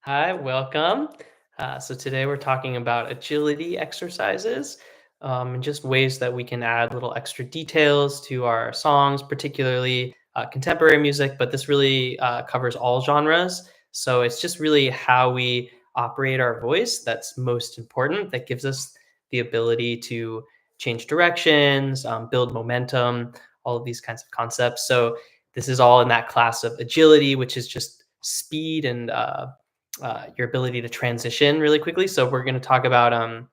Hi, welcome. So today we're talking about agility exercises and just ways that we can add little extra details to our songs, particularly contemporary music, but this really covers all genres. So it's just really how we operate our voice that's most important, that gives us the ability to change directions, build momentum, all of these kinds of concepts. So this is all in that class of agility, which is just speed and your ability to transition really quickly. So we're going to talk about a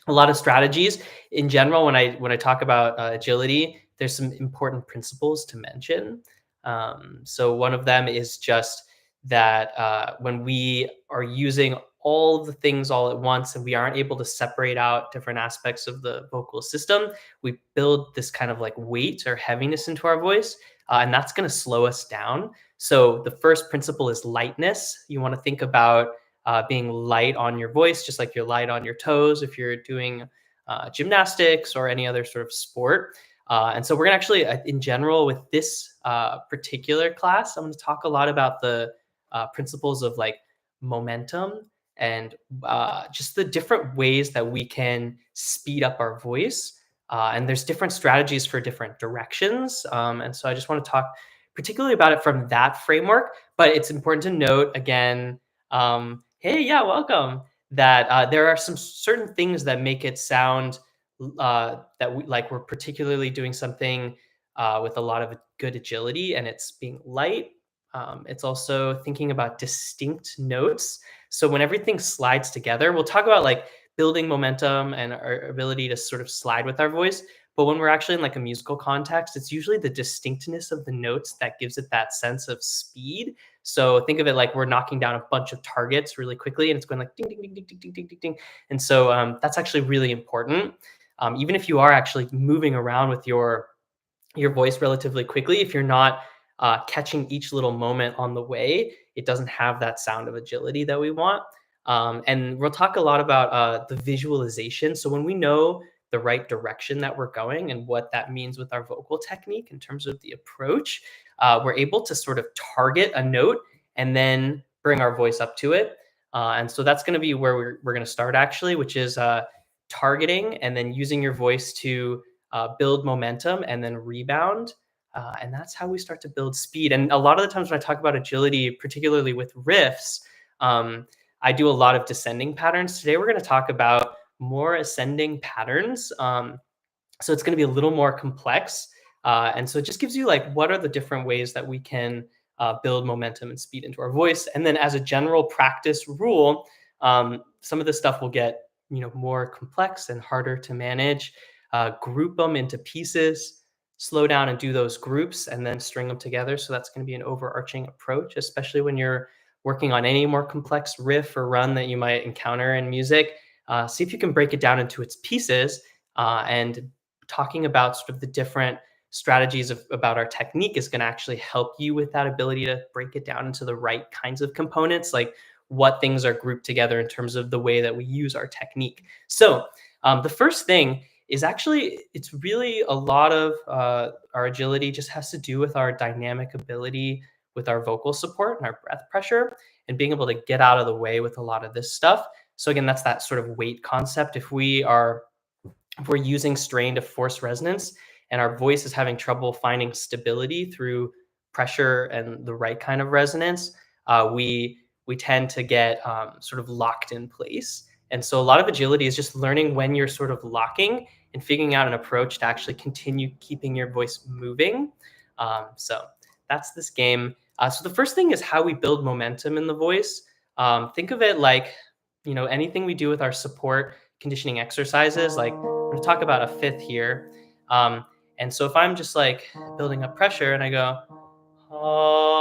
lot of strategies in general. When I talk about agility, there's some important principles to mention. So one of them is just that when we are using all of the things all at once and we aren't able to separate out different aspects of the vocal system, we build this kind of like weight or heaviness into our voice, and that's going to slow us down. So the first principle is lightness. You want to think about being light on your voice, just like you're light on your toes if you're doing gymnastics or any other sort of sport. And so we're going to actually, in general, with this particular class, I'm going to talk a lot about the principles of like momentum and just the different ways that we can speed up our voice. And there's different strategies for different directions. And so I just want to talk particularly about it from that framework. But it's important to note again, hey, yeah, welcome. That there are some certain things that make it sound that we like we're particularly doing something with a lot of good agility, and it's being light. It's also thinking about distinct notes. So when everything slides together, we'll talk about like building momentum and our ability to sort of slide with our voice. But when we're actually in like a musical context, it's usually the distinctness of the notes that gives it that sense of speed. So think of it like we're knocking down a bunch of targets really quickly, and it's going like ding, ding, ding, ding, ding, ding, ding, ding, ding. And so that's actually really important. Even if you are actually moving around with your voice relatively quickly, if you're not catching each little moment on the way, it doesn't have that sound of agility that we want. And we'll talk a lot about the visualization. So when we know the right direction that we're going and what that means with our vocal technique in terms of the approach, we're able to sort of target a note and then bring our voice up to it. And so that's going to be where we're going to start actually, which is targeting and then using your voice to build momentum and then rebound. And that's how we start to build speed. And a lot of the times when I talk about agility, particularly with riffs, I do a lot of descending patterns. Today, we're going to talk about more ascending patterns. So it's going to be a little more complex. And so it just gives you like, what are the different ways that we can build momentum and speed into our voice? And then as a general practice rule, some of this stuff will get, more complex and harder to manage. Group them into pieces, slow down and do those groups, and then string them together. So that's going to be an overarching approach, especially when you're working on any more complex riff or run that you might encounter in music. See if you can break it down into its pieces, and talking about sort of the different strategies about our technique is going to actually help you with that ability to break it down into the right kinds of components, like what things are grouped together in terms of the way that we use our technique. So the first thing is actually, it's really a lot of our agility just has to do with our dynamic ability with our vocal support and our breath pressure and being able to get out of the way with a lot of this stuff. So again, that's that sort of weight concept. If we're using strain to force resonance and our voice is having trouble finding stability through pressure and the right kind of resonance, we tend to get sort of locked in place. And so a lot of agility is just learning when you're sort of locking and figuring out an approach to actually continue keeping your voice moving. So that's this game. So the first thing is how we build momentum in the voice. Think of it like, anything we do with our support conditioning exercises. Like I'm going to talk about a fifth here. And so if I'm just like building up pressure and I go, oh,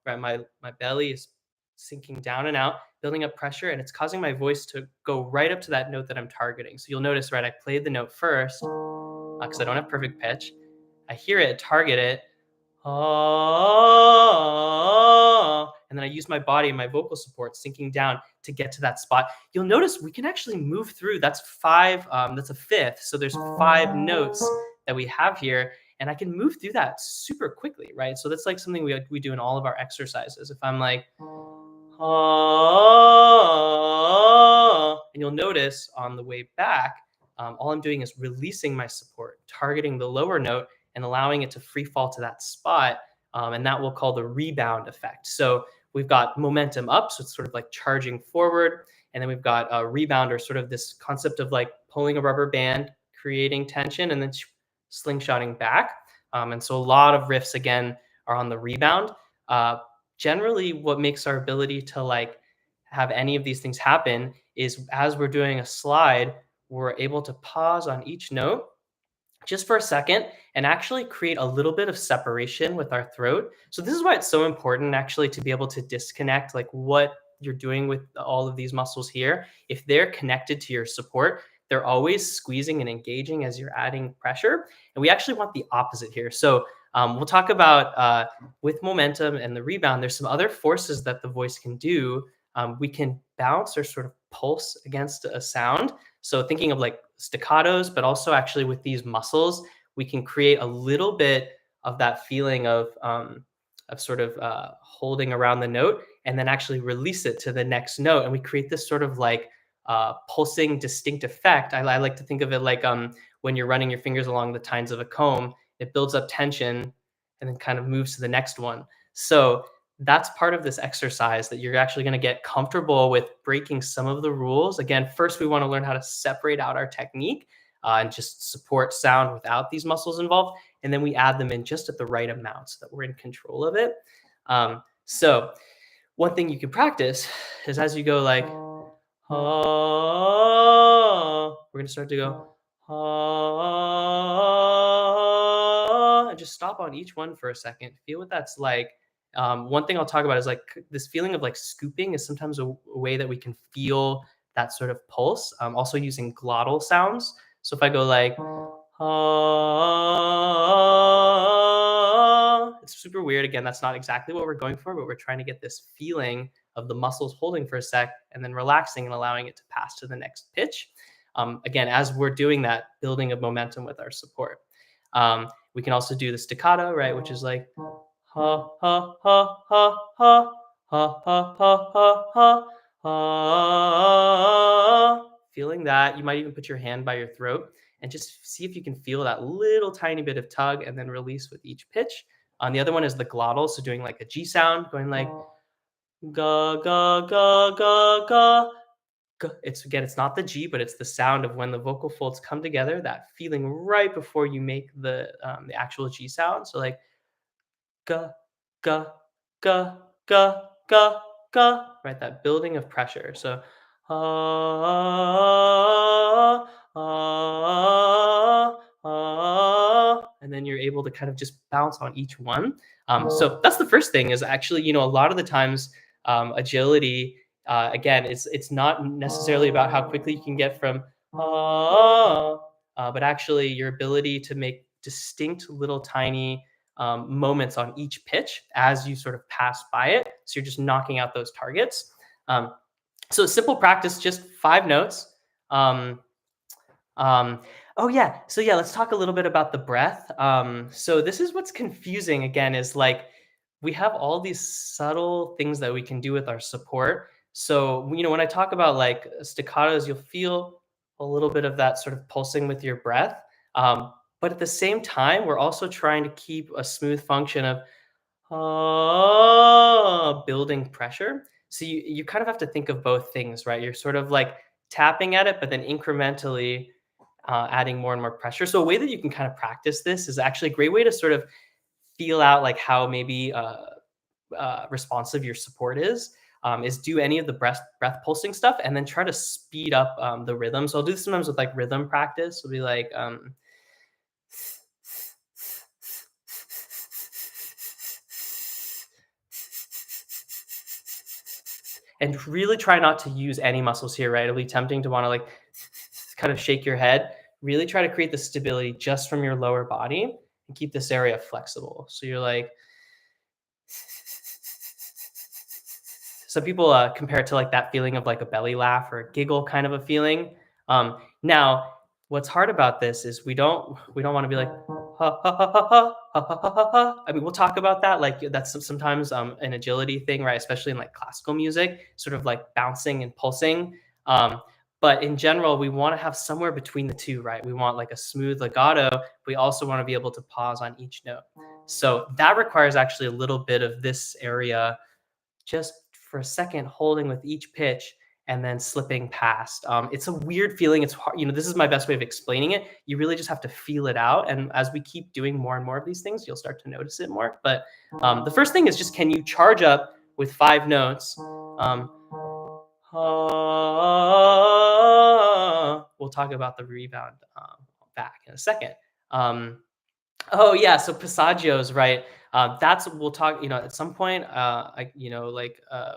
right, my belly is sinking down and out, building up pressure, and it's causing my voice to go right up to that note that I'm targeting. So you'll notice, right, I played the note first because I don't have perfect pitch. I hear it, target it, oh, and then I use my body, my vocal support sinking down to get to that spot. You'll notice we can actually move through. That's five. That's a fifth. So there's five notes that we have here. and I can move through that super quickly, right? So that's like something we do in all of our exercises. If I'm like, and you'll notice on the way back, all I'm doing is releasing my support, targeting the lower note and allowing it to free fall to that spot. And that we'll call the rebound effect. So we've got momentum up, so it's sort of like charging forward. And then we've got a rebound, or sort of this concept of like pulling a rubber band, creating tension, and then slingshotting back. And so a lot of riffs, again, are on the rebound. Uh, Generally, what makes our ability to like have any of these things happen is as we're doing a slide, we're able to pause on each note just for a second and actually create a little bit of separation with our throat. So this is why it's so important actually to be able to disconnect like what you're doing with all of these muscles here. If they're connected to your support, they're always squeezing and engaging as you're adding pressure. And we actually want the opposite here. So we'll talk about with momentum and the rebound, there's some other forces that the voice can do. We can bounce or sort of pulse against a sound. So thinking of like staccatos, but also actually with these muscles, we can create a little bit of that feeling of sort of holding around the note and then actually release it to the next note. And we create this sort of like pulsing distinct effect. I like to think of it like when you're running your fingers along the tines of a comb, it builds up tension and then kind of moves to the next one. So that's part of this exercise, that you're actually going to get comfortable with breaking some of the rules. Again, first we want to learn how to separate out our technique and just support sound without these muscles involved. And then we add them in just at the right amount so that we're in control of it. So one thing you can practice is as you go like, we're going to start to go, and just stop on each one for a second. Feel what that's like. One thing I'll talk about is like this feeling of like scooping is sometimes a way that we can feel that sort of pulse. Also using glottal sounds. So if I go like, it's super weird. Again, that's not exactly what we're going for, but we're trying to get this feeling of the muscles holding for a sec and then relaxing and allowing it to pass to the next pitch. Again, as we're doing that, building of momentum with our support. We can also do the staccato, right, which is like ha ha ha ha ha ha ha ha ha ha. Feeling that, you might even put your hand by your throat and just see if you can feel that little tiny bit of tug and then release with each pitch. The other one is the glottal, so doing like a G sound, going like ga ga ga ga ga. It's again, it's not the G, but it's the sound of when the vocal folds come together. That feeling right before you make the actual G sound. So like ga ga ga ga ga ga. Right, that building of pressure. So and then you're able to kind of just bounce on each one. So that's the first thing. Is actually, a lot of the times agility. Again, it's not necessarily about how quickly you can get from but actually your ability to make distinct little tiny moments on each pitch as you sort of pass by it. So you're just knocking out those targets. So simple practice, just 5 notes. Oh yeah, so yeah, let's talk a little bit about the breath. So this is what's confusing again, is like we have all these subtle things that we can do with our support. So, when I talk about like staccatos, you'll feel a little bit of that sort of pulsing with your breath. But at the same time, we're also trying to keep a smooth function of building pressure. So you kind of have to think of both things, right? You're sort of like tapping at it, but then incrementally adding more and more pressure. So a way that you can kind of practice this is actually a great way to sort of feel out like how maybe responsive your support is do any of the breath pulsing stuff and then try to speed up the rhythm. So I'll do this sometimes with like rhythm practice. It'll be like and really try not to use any muscles here, right? It'll be tempting to want to like kind of shake your head. Really try to create the stability just from your lower body and keep this area flexible. So you're like, some people compare it to like that feeling of like a belly laugh or a giggle kind of a feeling. Now, what's hard about this is we don't want to be like, ha ha ha ha ha ha ha ha ha. I mean, we'll talk about that. Like that's sometimes an agility thing, right? Especially in like classical music, sort of like bouncing and pulsing. Um, but in general, we want to have somewhere between the two, right? We want like a smooth legato. We also want to be able to pause on each note. So that requires actually a little bit of this area just for a second holding with each pitch and then slipping past. It's a weird feeling. It's hard. This is my best way of explaining it. You really just have to feel it out. And as we keep doing more and more of these things, you'll start to notice it more. But the first thing is just, can you charge up with 5 notes? We'll talk about the rebound back in a second. Oh yeah, so passagios, right? That's we'll talk. At some point,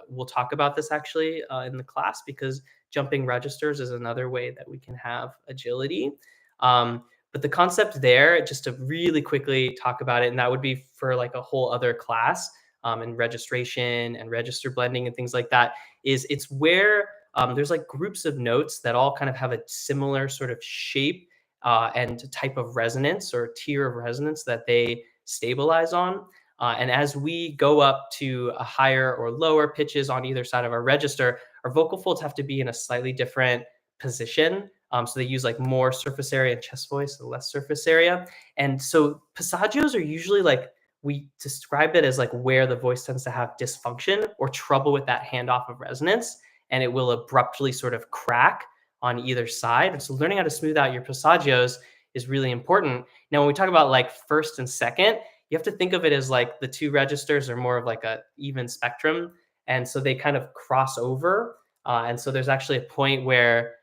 we'll talk about this actually in the class, because jumping registers is another way that we can have agility. But the concept there, just to really quickly talk about it, and that would be for like a whole other class, and registration and register blending and things like that. It's where there's like groups of notes that all kind of have a similar sort of shape and type of resonance or tier of resonance that they stabilize on. And as we go up to a higher or lower pitches on either side of our register, our vocal folds have to be in a slightly different position. So they use like more surface area and chest voice and less surface area. And so passagios are usually like, we describe it as like where the voice tends to have dysfunction or trouble with that handoff of resonance, and it will abruptly sort of crack on either side. And so learning how to smooth out your passagios is really important. Now, when we talk about like first and second, you have to think of it as like the two registers are more of like a even spectrum. And so they kind of cross over. And so there's actually a point where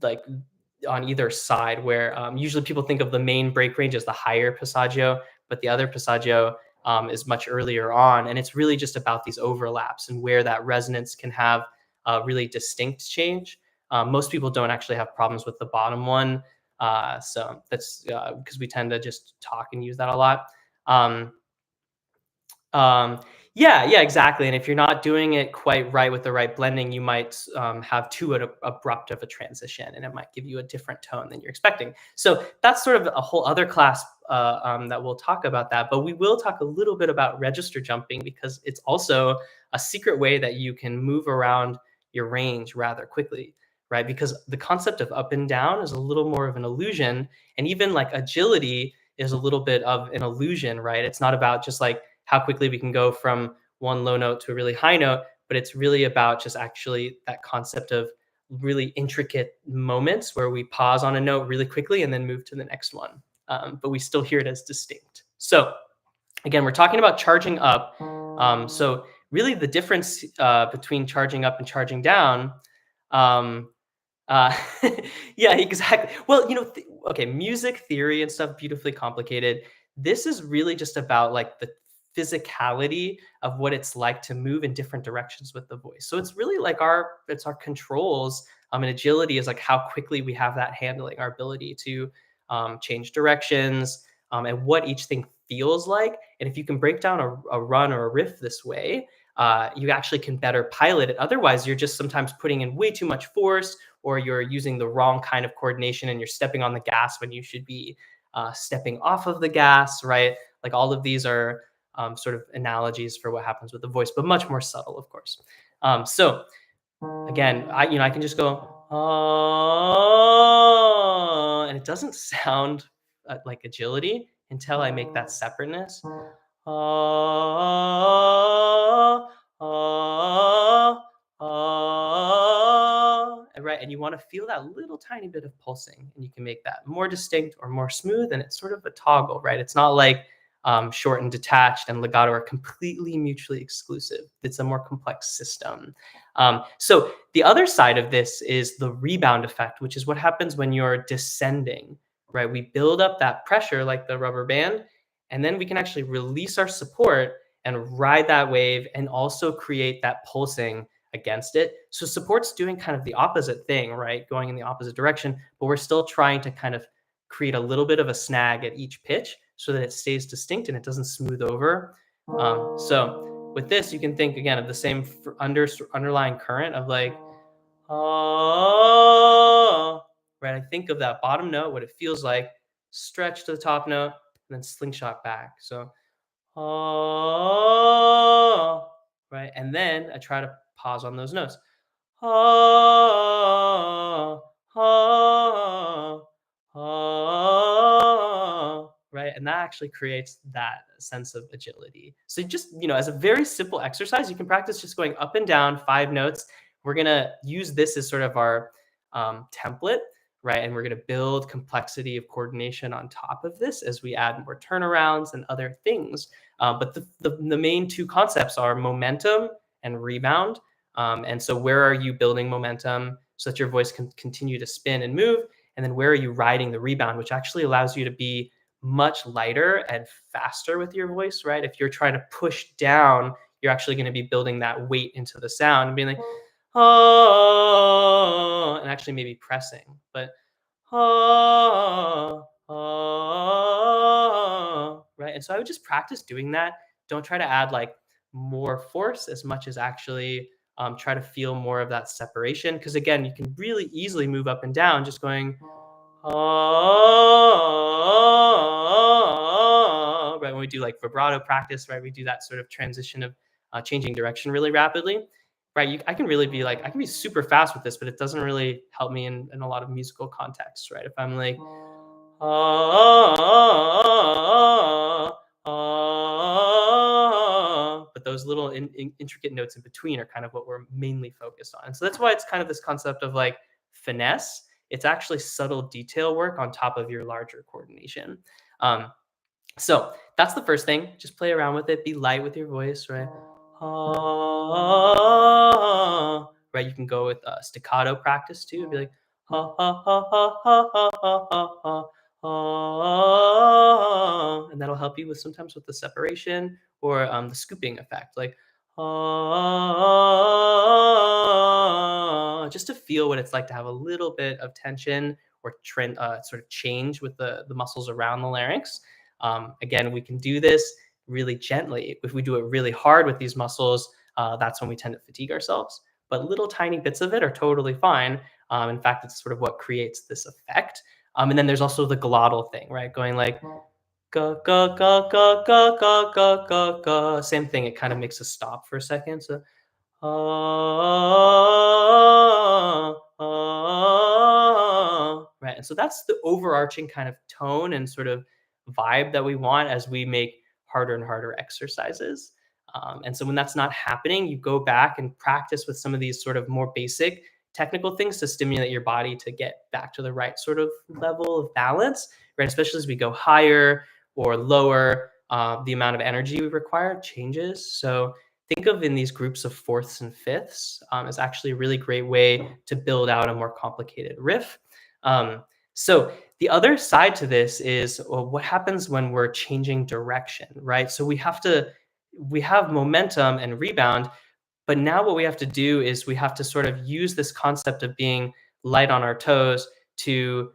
like on either side where usually people think of the main break range as the higher passaggio, but the other passaggio is much earlier on. And it's really just about these overlaps and where that resonance can have a really distinct change. Most people don't actually have problems with the bottom one. So that's because we tend to just talk and use that a lot. Um, yeah, exactly. And if you're not doing it quite right with the right blending, you might have too abrupt of a transition, and it might give you a different tone than you're expecting. So that's sort of a whole other class that we'll talk about that. But we will talk a little bit about register jumping, because it's also a secret way that you can move around your range rather quickly, right? Because the concept of up and down is a little more of an illusion, and even like agility is a little bit of an illusion, right? It's not about just like how quickly we can go from one low note to a really high note, but it's really about just actually that concept of really intricate moments where we pause on a note really quickly and then move to the next one. But we still hear it as distinct. So again, we're talking about charging up. So really the difference between charging up and charging down, uh, yeah, exactly. Well, okay, music theory and stuff, beautifully complicated. This is really just about like the physicality of what it's like to move in different directions with the voice. So it's really like it's our controls. And agility is like how quickly we have that handling, our ability to change directions, and what each thing feels like. And if you can break down a run or a riff this way, you actually can better pilot it. Otherwise, you're just sometimes putting in way too much force, or you're using the wrong kind of coordination and you're stepping on the gas when you should be stepping off of the gas, right? Like all of these are sort of analogies for what happens with the voice, but much more subtle, of course. So again, I can just go, oh, and it doesn't sound like agility until I make that separateness. Oh, oh, oh, right. And you want to feel that little tiny bit of pulsing, and you can make that more distinct or more smooth. And it's sort of a toggle, right? It's not like short and detached and legato are completely mutually exclusive. It's a more complex system. So the other side of this is the rebound effect, which is what happens when you're descending, right? We build up that pressure like the rubber band, and then we can actually release our support and ride that wave and also create that pulsing against it. So support's doing kind of the opposite thing, right? Going in the opposite direction, but we're still trying to kind of create a little bit of a snag at each pitch so that it stays distinct and it doesn't smooth over. So with this, you can think again of the same underlying current of like, oh, right? I think of that bottom note, what it feels like, stretch to the top note, and then slingshot back. So, ah, right? And then I try to pause on those notes. Ah, ah, right? And that actually creates that sense of agility. So just, as a very simple exercise, you can practice just going up and down 5 notes. We're gonna use this as sort of our template, right? And we're gonna build complexity of coordination on top of this as we add more turnarounds and other things. But the main two concepts are momentum and rebound. And so where are you building momentum so that your voice can continue to spin and move? And then where are you riding the rebound, which actually allows you to be much lighter and faster with your voice, right? If you're trying to push down, you're actually going to be building that weight into the sound and being like, oh, and actually maybe pressing, but right? And so I would just practice doing that. Don't try to add like more force as much as actually try to feel more of that separation. Because again, you can really easily move up and down just going, right? When we do like vibrato practice, right? We do that sort of transition of changing direction really rapidly, right? I can really be like, I can be super fast with this, but it doesn't really help me in a lot of musical contexts, right? If I'm like, but those little intricate notes in between are kind of what we're mainly focused on. And so that's why it's kind of this concept of like finesse. It's actually subtle detail work on top of your larger coordination. Um, so that's the first thing. Just play around with it. Be light with your voice, right? Right. You can go with staccato practice too. Be like, and that'll help you with sometimes with the separation or the scooping effect, like just to feel what it's like to have a little bit of tension or trend, sort of change with the muscles around the larynx. Again, we can do this really gently. If we do it really hard with these muscles, that's when we tend to fatigue ourselves. But little tiny bits of it are totally fine. In fact, it's sort of what creates this effect. And then there's also the glottal thing, right? Going like ga ga ga ga ga ga ga ga ga. Same thing. It kind of makes us stop for a second. So right. And so that's the overarching kind of tone and sort of vibe that we want as we make harder and harder exercises. And so when that's not happening, you go back and practice with some of these sort of more basic technical things to stimulate your body to get back to the right sort of level of balance, right? Especially as we go higher or lower, the amount of energy we require changes. So think of in these groups of fourths and fifths as actually a really great way to build out a more complicated riff. So the other side to this is, well, what happens when we're changing direction, right? So we have momentum and rebound, but now what we have to do is we have to sort of use this concept of being light on our toes to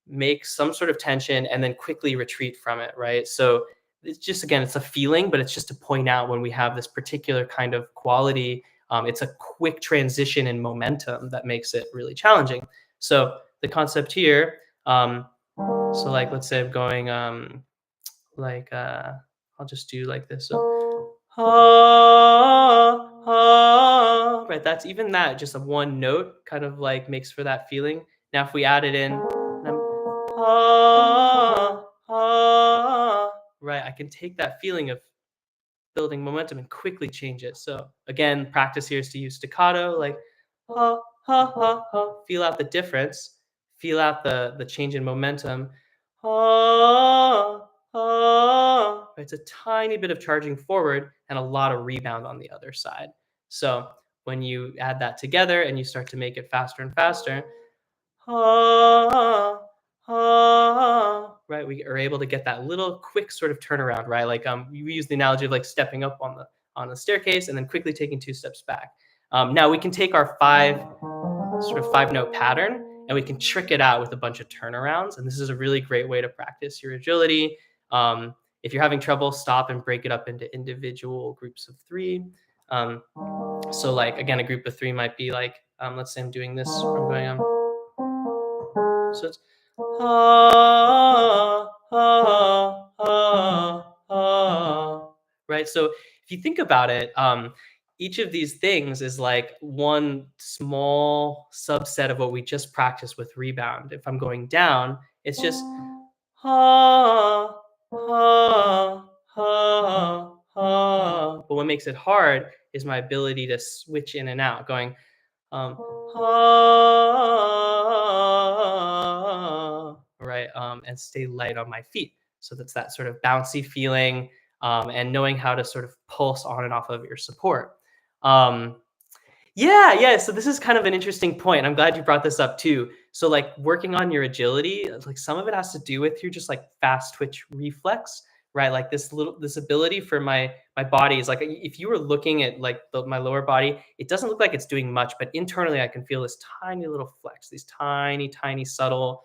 make some sort of tension and then quickly retreat from it, right? So it's just, again, it's a feeling, but it's just to point out when we have this particular kind of quality, it's a quick transition in momentum that makes it really challenging. So the concept here, so like, let's say I'm going, like, I'll just do like this. So, right, that's even that, just a one note kind of like makes for that feeling. Now, if we add it in, and I'm, right, I can take that feeling of building momentum and quickly change it. So again, practice here is to use staccato, like ha ha ha ha. Feel out the difference. Feel out the change in momentum. Ha ha. It's a tiny bit of charging forward and a lot of rebound on the other side. So when you add that together and you start to make it faster and faster, ah, right? We are able to get that little quick sort of turnaround, right? Like we use the analogy of like stepping up on the staircase and then quickly taking 2 steps back. Now we can take our 5 note pattern and we can trick it out with a bunch of turnarounds. And this is a really great way to practice your agility. If you're having trouble, stop and break it up into individual groups of 3. So like, again, a group of 3 might be like, let's say I'm doing this, I'm going, so it's ah, ah, ah, ah. Right? So if you think about it, each of these things is like one small subset of what we just practiced with rebound. If I'm going down, it's just ha, ha, ha, ha. But what makes it hard is my ability to switch in and out, going um, right, and stay light on my feet. So that's that sort of bouncy feeling, and knowing how to sort of pulse on and off of your support. Um, yeah, yeah. So this is kind of an interesting point. I'm glad you brought this up too. So like working on your agility, like some of it has to do with your just like fast twitch reflex, right? Like this ability for my body is like if you were looking at like my lower body, it doesn't look like it's doing much, but internally I can feel this tiny little flex, these tiny subtle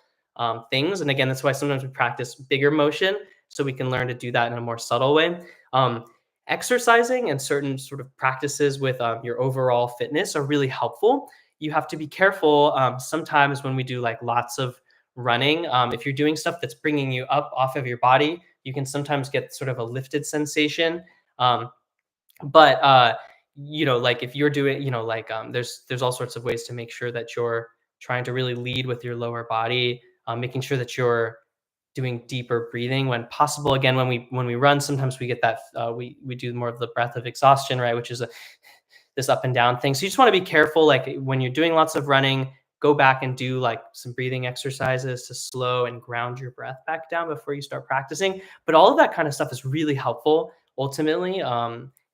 things. And again, that's why sometimes we practice bigger motion so we can learn to do that in a more subtle way. Um, Exercising and certain sort of practices with your overall fitness are really helpful. You have to be careful sometimes when we do like lots of running. If you're doing stuff that's bringing you up off of your body, you can sometimes get sort of a lifted sensation. Um, but like if you're doing, like there's all sorts of ways to make sure that you're trying to really lead with your lower body, making sure that you're doing deeper breathing when possible. Again, when we run, sometimes we get that we do more of the breath of exhaustion, right? Which is this up and down thing. So you just want to be careful. Like when you're doing lots of running, go back and do like some breathing exercises to slow and ground your breath back down before you start practicing. But all of that kind of stuff is really helpful ultimately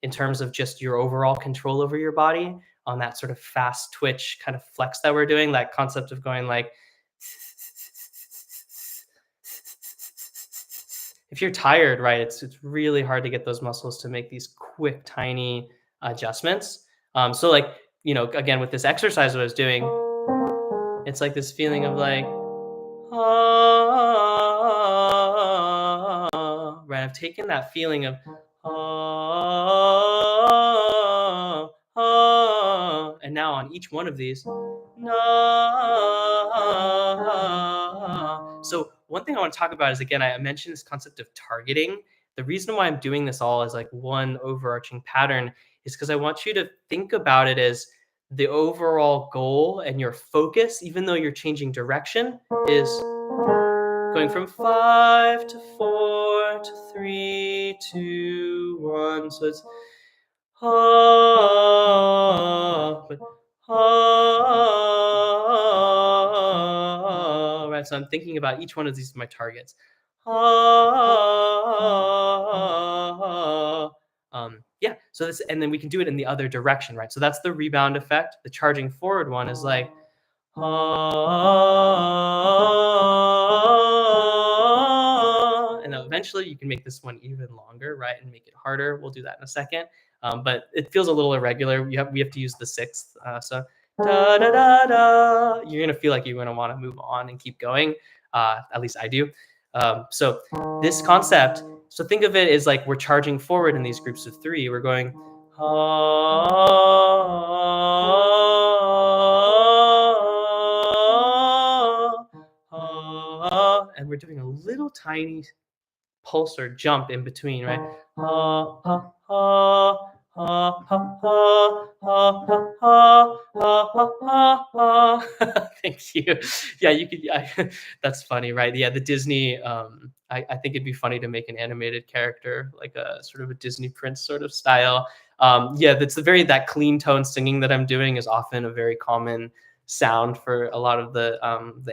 in terms of just your overall control over your body on that sort of fast twitch kind of flex that we're doing. That concept of going like if you're tired, right, it's really hard to get those muscles to make these quick, tiny adjustments. So like, again, with this exercise that I was doing, it's like this feeling of like, right. I've taken that feeling of, and now on each one of these, so one thing I want to talk about is again, I mentioned this concept of targeting. The reason why I'm doing this all as like one overarching pattern is because I want you to think about it as the overall goal and your focus, even though you're changing direction, is going from 5 to 4 to 3 to 1. So it's but right. So I'm thinking about each one of these as my targets. Yeah. So this, and then we can do it in the other direction, right? So that's the rebound effect. The charging forward one is like, and eventually you can make this one even longer, right, and make it harder. We'll do that in a second. But it feels a little irregular. We have to use the sixth. So da da da da. You're gonna feel like you're gonna want to move on and keep going. At least I do. So this concept. So think of it as like we're charging forward in these groups of three. We're going. And we're doing a little tiny pulse or jump in between, right? Thank you. Yeah, you could. Yeah, that's funny, right? Yeah, the Disney. I think it'd be funny to make an animated character, like a sort of a Disney prince sort of style. Yeah, that's the very that clean tone singing that I'm doing is often a very common sound for a lot of the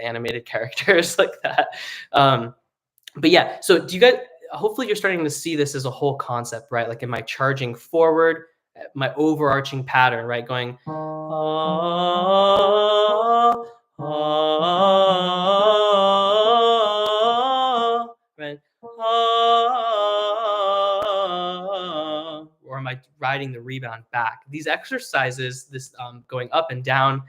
animated characters like that. But yeah, so do you guys hopefully you're starting to see this as a whole concept, right? Like, am I charging forward, my overarching pattern, right? Going, right? Or am I riding the rebound back? These exercises, this going up and down,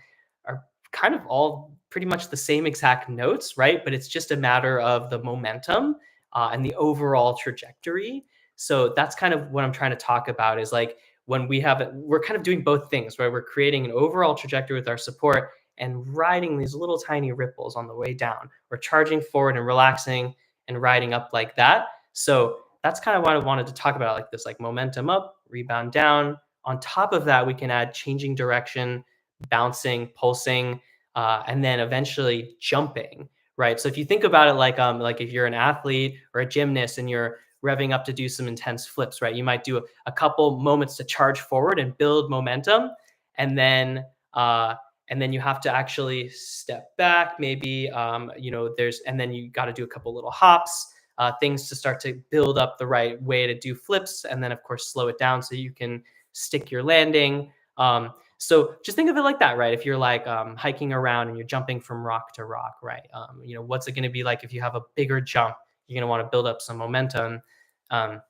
are kind of all pretty much the same exact notes, right? But it's just a matter of the momentum and the overall trajectory. So that's kind of what I'm trying to talk about is like when we have it, we're kind of doing both things, right? We're creating an overall trajectory with our support and riding these little tiny ripples on the way down, or charging forward and relaxing and riding up like that. So that's kind of what I wanted to talk about, like this, like momentum up, rebound down. On top of that, we can add changing direction, bouncing, pulsing, and then eventually jumping, right? So if you think about it like if you're an athlete or a gymnast and you're revving up to do some intense flips, right? You might do a couple moments to charge forward and build momentum, and then uh, and then you have to actually step back, maybe and then you got to do a couple little hops, things to start to build up the right way to do flips, and then of course slow it down so you can stick your landing. So just think of it like that, right? If you're like hiking around and you're jumping from rock to rock, right? What's it going to be like if you have a bigger jump? You're going to want to build up some momentum. Um,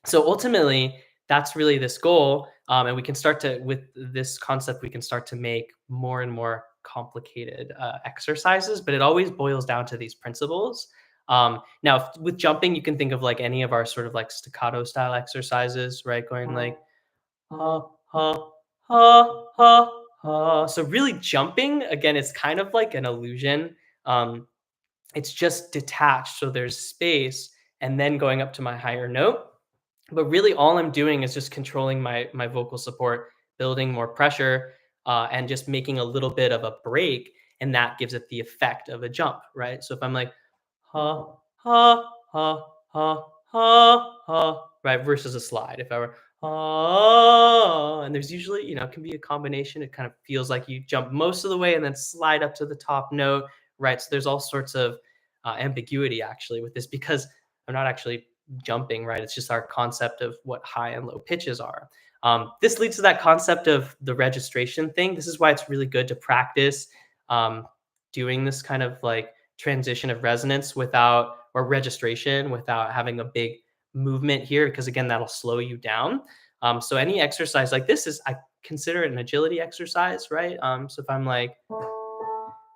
so ultimately, that's really this goal. And we can start to, with this concept, we can start to make more and more complicated exercises, but it always boils down to these principles. Now, with jumping, you can think of like any of our sort of like staccato style exercises, right? Going like, ha, ha, ha, ha, ha. So really jumping, again, it's kind of like an illusion. Um, it's just detached. So there's space and then going up to my higher note. But really all I'm doing is just controlling my vocal support, building more pressure, and just making a little bit of a break, and that gives it the effect of a jump, right? So if I'm like ha ha ha ha ha ha, right, versus a slide. If I were and there's usually, it can be a combination. It kind of feels like you jump most of the way and then slide up to the top note, right? So there's all sorts of ambiguity actually with this, because I'm not actually jumping, right? It's just our concept of what high and low pitches are. This leads to that concept of the registration thing. This is why it's really good to practice um, doing this kind of like transition of resonance without, or registration without having a big movement here, because again, that'll slow you down. So any exercise like this is, I consider it an agility exercise, right? So if I'm like,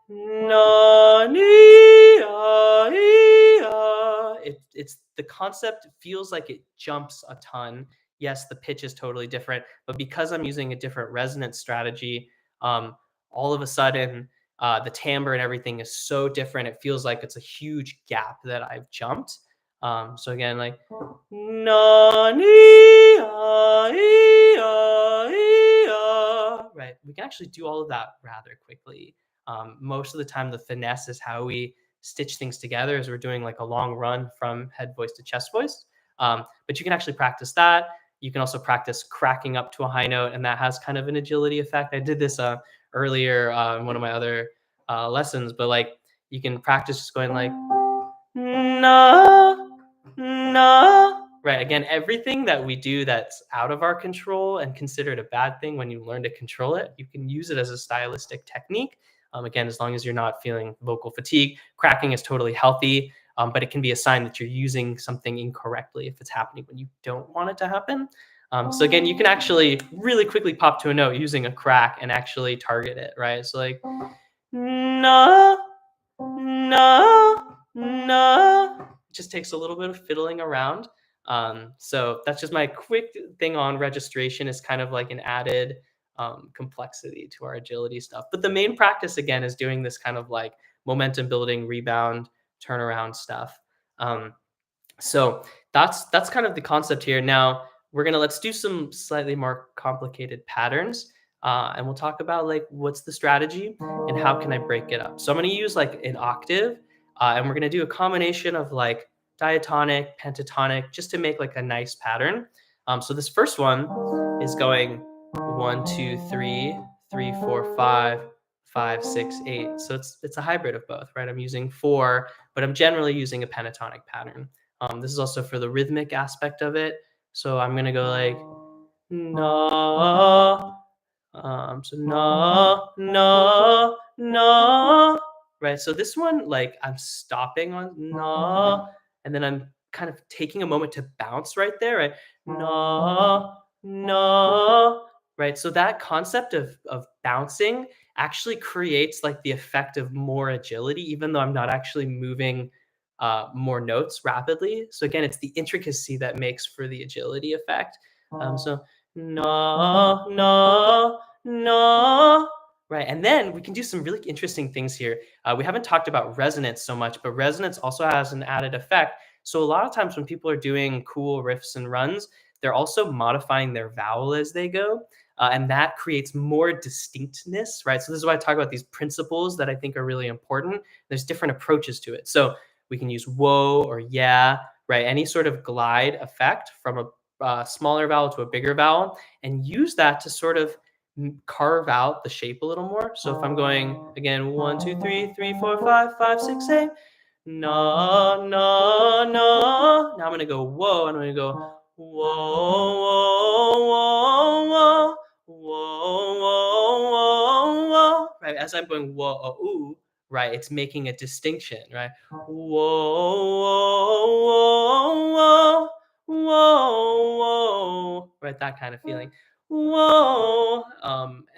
na, ni, it's the concept feels like it jumps a ton. Yes, the pitch is totally different, but because I'm using a different resonance strategy, um, all of a sudden the timbre and everything is so different. It feels like it's a huge gap that I've jumped. So again, like na ni right. We can actually do all of that rather quickly. Most of the time, the finesse is how we stitch things together as we're doing like a long run from head voice to chest voice. But you can actually practice that. You can also practice cracking up to a high note, and that has kind of an agility effect. I did this earlier in one of my other lessons, but like you can practice just going like na na. Right. Again, everything that we do that's out of our control and considered a bad thing, when you learn to control it, you can use it as a stylistic technique. Again, as long as you're not feeling vocal fatigue, cracking is totally healthy, but it can be a sign that you're using something incorrectly if it's happening when you don't want it to happen. So again, you can actually really quickly pop to a note using a crack and actually target it, right? So like, na, na, na. It just takes a little bit of fiddling around. So that's just my quick thing on registration, is kind of like an added complexity to our agility stuff. But the main practice again is doing this kind of like momentum building, rebound, turnaround stuff. Um, so that's kind of the concept here. Now let's do some slightly more complicated patterns, and we'll talk about like what's the strategy and how can I break it up. So I'm going to use like an octave, and we're going to do a combination of like diatonic, pentatonic, just to make like a nice pattern. So this first one is going 1, 2, 3, 3, 4, 5, 5, 6, 8. So it's a hybrid of both, right? I'm using 4, but I'm generally using a pentatonic pattern. This is also for the rhythmic aspect of it. So I'm gonna go like na, so na na na, right? So this one, like I'm stopping on na, and then I'm kind of taking a moment to bounce right there, right? Na na, right? So that concept of bouncing actually creates like the effect of more agility, even though I'm not actually moving more notes rapidly. So again, it's the intricacy that makes for the agility effect. So na na na, Right, and then we can do some really interesting things here. We haven't talked about resonance so much, but resonance also has an added effect. So a lot of times when people are doing cool riffs and runs, they're also modifying their vowel as they go, and that creates more distinctness, right? So this is why I talk about these principles that I think are really important. There's different approaches to it. So we can use whoa or yeah, right? Any sort of glide effect from a smaller vowel to a bigger vowel, and use that to sort of carve out the shape a little more. So if I'm going again, 1, 2, 3, 3, 4, 5, 5, 6, 8, na na na. Now I'm gonna go whoa, and I'm gonna go whoa whoa whoa whoa whoa whoa whoa. Right, as I'm going whoa ooh, right, it's making a distinction, right? Whoa whoa whoa whoa whoa, right, that kind of feeling. Whoa.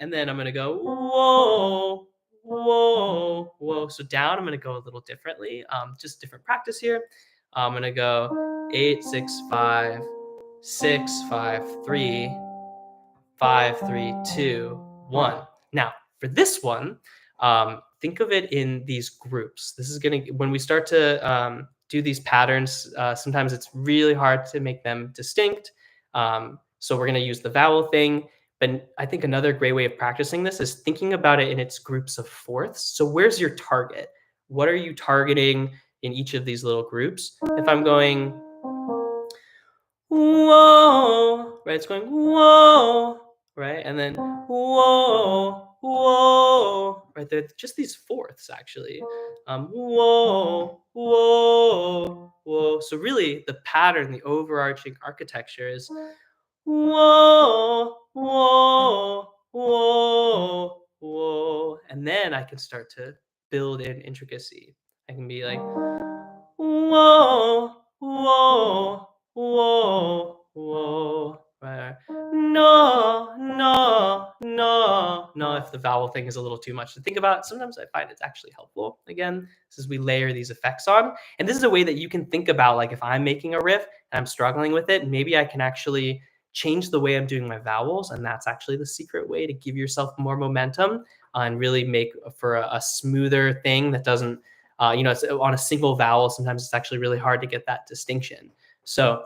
And then I'm gonna go whoa, whoa, whoa. So down, I'm gonna go a little differently. Just different practice here. I'm gonna go 8, 6, 5, 6, 5, 3, 5, 3, 2, 1. Now, for this one, think of it in these groups. This is gonna when we start to do these patterns. Sometimes it's really hard to make them distinct. So we're gonna use the vowel thing. But I think another great way of practicing this is thinking about it in its groups of fourths. So where's your target? What are you targeting in each of these little groups? If I'm going whoa, right? It's going whoa, right? And then whoa, whoa, right? They're just these fourths actually. Whoa, whoa, whoa. So really, the pattern, the overarching architecture is whoa, whoa, whoa, whoa, and then I can start to build in intricacy. I can be like whoa, whoa, whoa, whoa. Right. No, no, no, no. If the vowel thing is a little too much to think about, sometimes I find it's actually helpful. Again, as we layer these effects on, and this is a way that you can think about, like if I'm making a riff and I'm struggling with it, maybe I can actually change the way I'm doing my vowels, and that's actually the secret way to give yourself more momentum and really make for a smoother thing that doesn't it's on a single vowel. Sometimes it's actually really hard to get that distinction. So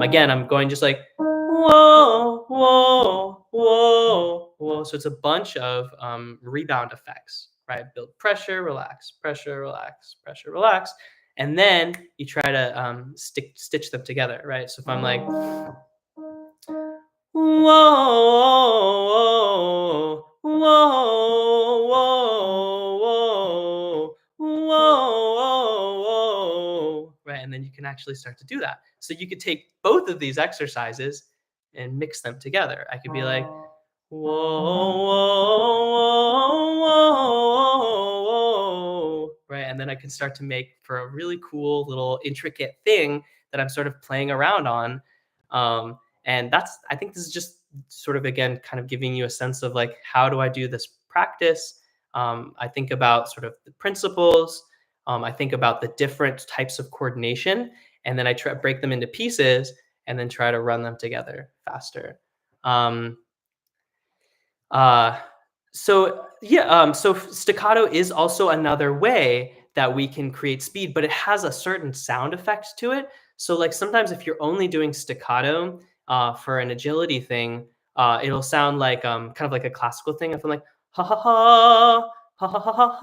again, I'm going just like whoa, whoa, whoa, whoa. So it's a bunch of rebound effects, right? Build pressure, relax, pressure, relax, pressure, relax, and then you try to stitch them together, right? So if I'm like whoa, whoa, whoa, whoa, right? And then you can actually start to do that. So you could take both of these exercises and mix them together. I could be like, whoa, whoa, whoa, whoa, right? And then I can start to make for a really cool little intricate thing that I'm sort of playing around on. And I think this is just sort of, again, kind of giving you a sense of like, how do I do this practice? I think about sort of the principles. I think about the different types of coordination, and then I try break them into pieces and then try to run them together faster. Um, uh, so staccato is also another way that we can create speed, but it has a certain sound effect to it. So like sometimes if you're only doing staccato for an agility thing, it'll sound like kind of like a classical thing. If I'm like ha ha ha ha ha ha ha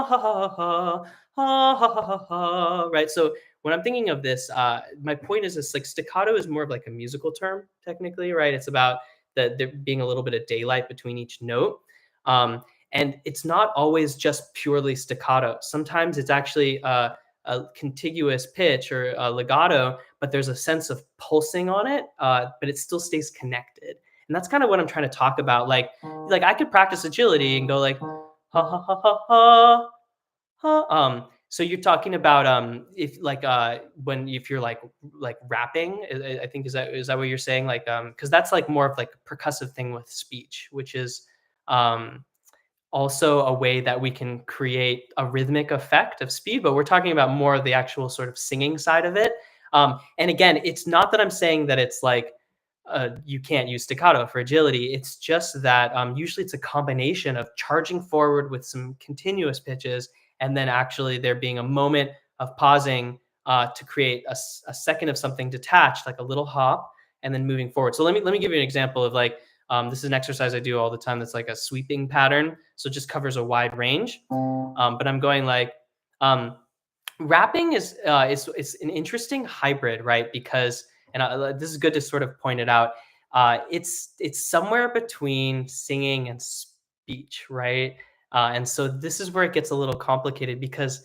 ha ha ha ha ha ha ha, right? So when I'm thinking of this, my point is this: like staccato is more of like a musical term, technically, right? It's about there being a little bit of daylight between each note. And it's not always just purely staccato. Sometimes it's actually a contiguous pitch or a legato, but there's a sense of pulsing on it, but it still stays connected. And that's kind of what I'm trying to talk about. Like I could practice agility and go like ha ha ha ha ha huh, so you're talking about if like when if you're like rapping, I think is that what you're saying? Like because that's like more of like a percussive thing with speech, which is um also a way that we can create a rhythmic effect of speed, but we're talking about more of the actual sort of singing side of it. And again, it's not that I'm saying that it's like you can't use staccato for agility. It's just that usually it's a combination of charging forward with some continuous pitches, and then actually there being a moment of pausing to create a second of something detached, like a little hop, and then moving forward. So let me give you an example of like this is an exercise I do all the time. That's like a sweeping pattern, so it just covers a wide range. But I'm going like um, rapping is an interesting hybrid, right? Because and this is good to sort of point it out. It's somewhere between singing and speech, right? And so this is where it gets a little complicated because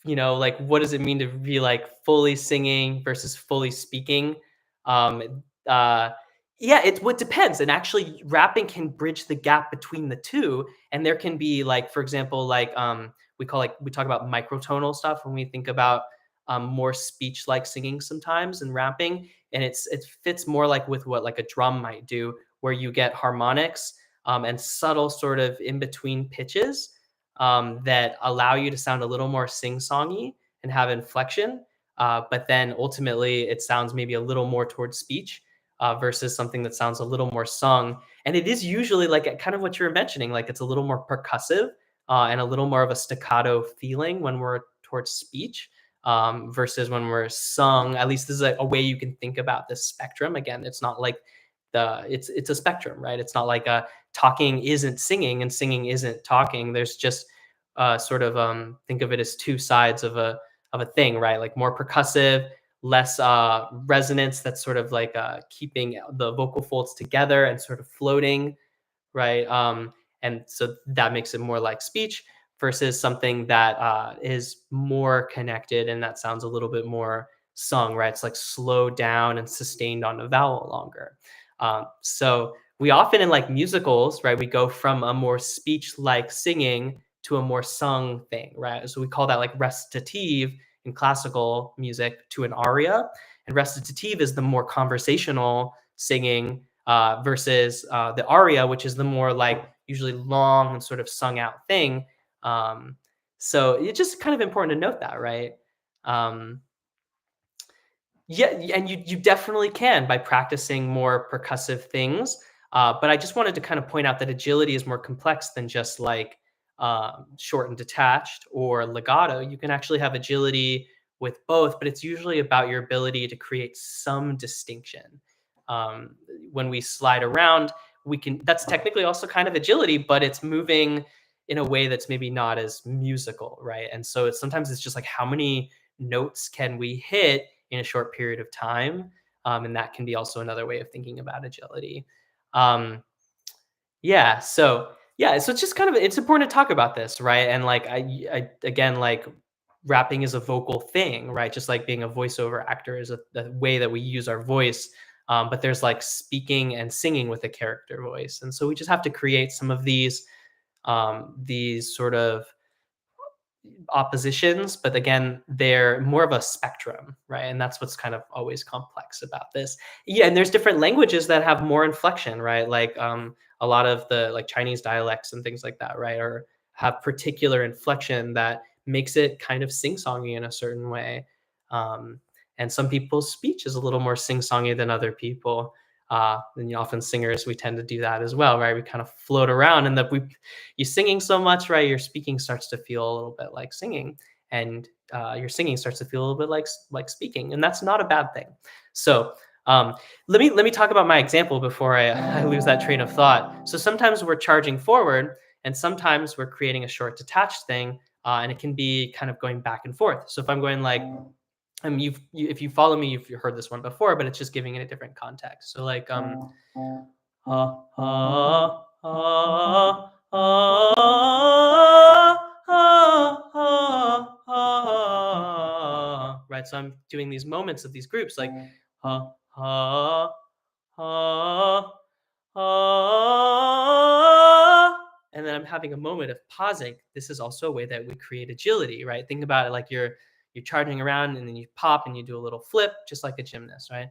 like what does it mean to be like fully singing versus fully speaking? Um, yeah, it depends. And actually, rapping can bridge the gap between the two. And there can be like, for example, like we talk about microtonal stuff when we think about more speech like singing sometimes and rapping, and it fits more like with what like a drum might do, where you get harmonics and subtle sort of in between pitches that allow you to sound a little more sing-songy and have inflection. But then ultimately, it sounds maybe a little more towards speech versus something that sounds a little more sung. And it is usually like kind of what you were mentioning, like it's a little more percussive and a little more of a staccato feeling when we're towards speech versus when we're sung. At least this is a way you can think about this spectrum. Again, it's not like it's a spectrum, right? It's not like a talking isn't singing and singing isn't talking. There's just sort of think of it as two sides of a thing, right? Like more percussive, less resonance. That's sort of like keeping the vocal folds together and sort of floating, right? And so that makes it more like speech versus something that is more connected and that sounds a little bit more sung, right? It's like slowed down and sustained on a vowel longer. So we often in like musicals, right, we go from a more speech-like singing to a more sung thing, right? So we call that like recitative in classical music to an aria, and recitative is the more conversational singing versus the aria, which is the more like usually long and sort of sung out thing. Um, so it's just kind of important to note that, right? Um, yeah, and you definitely can by practicing more percussive things. But I just wanted to kind of point out that agility is more complex than just like short and detached or legato. You can actually have agility with both, but it's usually about your ability to create some distinction. Um, when we slide around, we can. That's technically also kind of agility, but it's moving in a way that's maybe not as musical, right? And so sometimes it's just like how many notes can we hit in a short period of time. And that can be also another way of thinking about agility. Um, so it's just kind of it's important to talk about this, right? And like I again like rapping is a vocal thing, right? Just like being a voiceover actor is a way that we use our voice. But there's like speaking and singing with a character voice, and so we just have to create some of these sort of oppositions, but again, they're more of a spectrum, right? And that's what's kind of always complex about this. Yeah, and there's different languages that have more inflection, right? Like a lot of the like Chinese dialects and things like that, right? Or have particular inflection that makes it kind of sing-songy in a certain way. Um, and some people's speech is a little more sing-songy than other people. And often singers, we tend to do that as well, right? We kind of float around and you singing so much, right? Your speaking starts to feel a little bit like singing, and your singing starts to feel a little bit like speaking, and that's not a bad thing. So um, let me talk about my example before I lose that train of thought. So sometimes we're charging forward, and sometimes we're creating a short detached thing, and it can be kind of going back and forth. So if I'm going like if you follow me, you've heard this one before, but it's just giving it a different context. So like ha ha ha right? So I'm doing these moments of these groups like ha ha ha ha, and then I'm having a moment of pausing. This is also a way that we create agility, right? Think about it like you're charging around and then you pop and you do a little flip, just like a gymnast, right?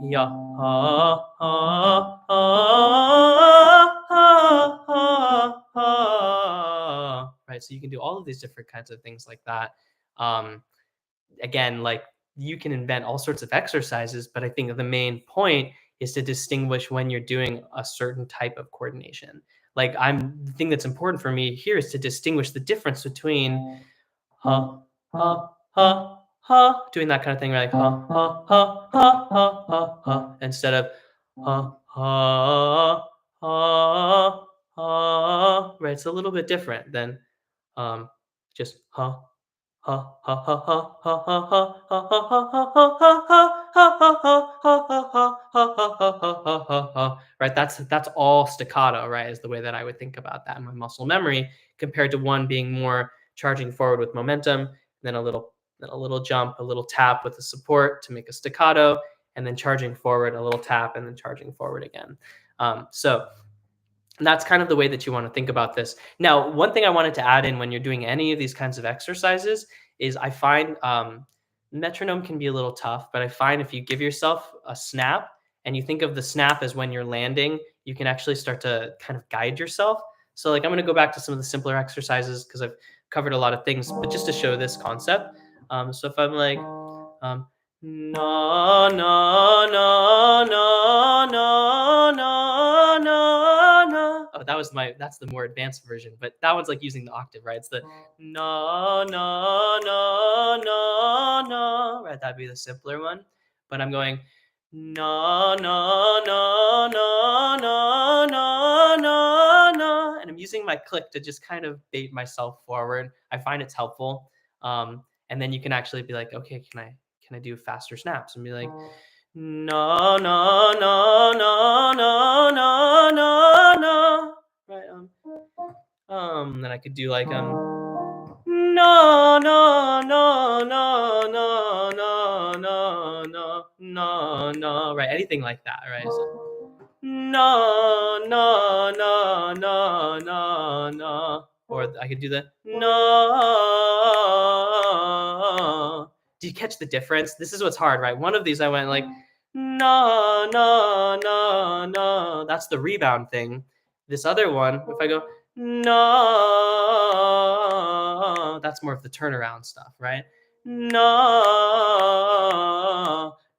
Yeah, ha, ha, ha, ha, ha, ha. Right. So you can do all of these different kinds of things like that. Again, like you can invent all sorts of exercises, but I think the main point is to distinguish when you're doing a certain type of coordination. The thing that's important for me here is to distinguish the difference between ha ha ha ha, doing that kind of thing, right? Like ha ha ha ha ha ha ha, instead of ha ha ha ha. Right, it's a little bit different than um just ha ha ha ha ha ha ha ha ha ha ha ha ha ha ha ha ha ha ha. Right, that's all staccato, right? Is the way that I would think about that in my muscle memory, compared to one being more charging forward with momentum, then a little jump, a little tap with the support to make a staccato, and then charging forward, a little tap, and then charging forward again. So that's kind of the way that you want to think about this. Now, one thing I wanted to add in when you're doing any of these kinds of exercises is I find metronome can be a little tough, but I find if you give yourself a snap and you think of the snap as when you're landing, you can actually start to kind of guide yourself. So, like, I'm going to go back to some of the simpler exercises because I've covered a lot of things, but just to show this concept. So, if I'm like, na na na na na na na. Oh, that's the more advanced version, but that one's like using the octave, right? It's the na na na na na. Right, that'd be the simpler one. But I'm going na na na na na na na na, and I'm using my click to just kind of bait myself forward. I find it's helpful. And then you can actually be like, okay, can I do faster snaps and be like, no, no, no, no, no, no, no, no. Right. Then I could do like no, no, no, no, no, no, no, no, no, no. Right. Anything like that. Right. So, no, no, no, no, no, no. Or I could do the no. Do you catch the difference? This is what's hard, right? One of these I went like no, no, no, no. That's the rebound thing. This other one, if I go no, that's more of the turnaround stuff, right? No,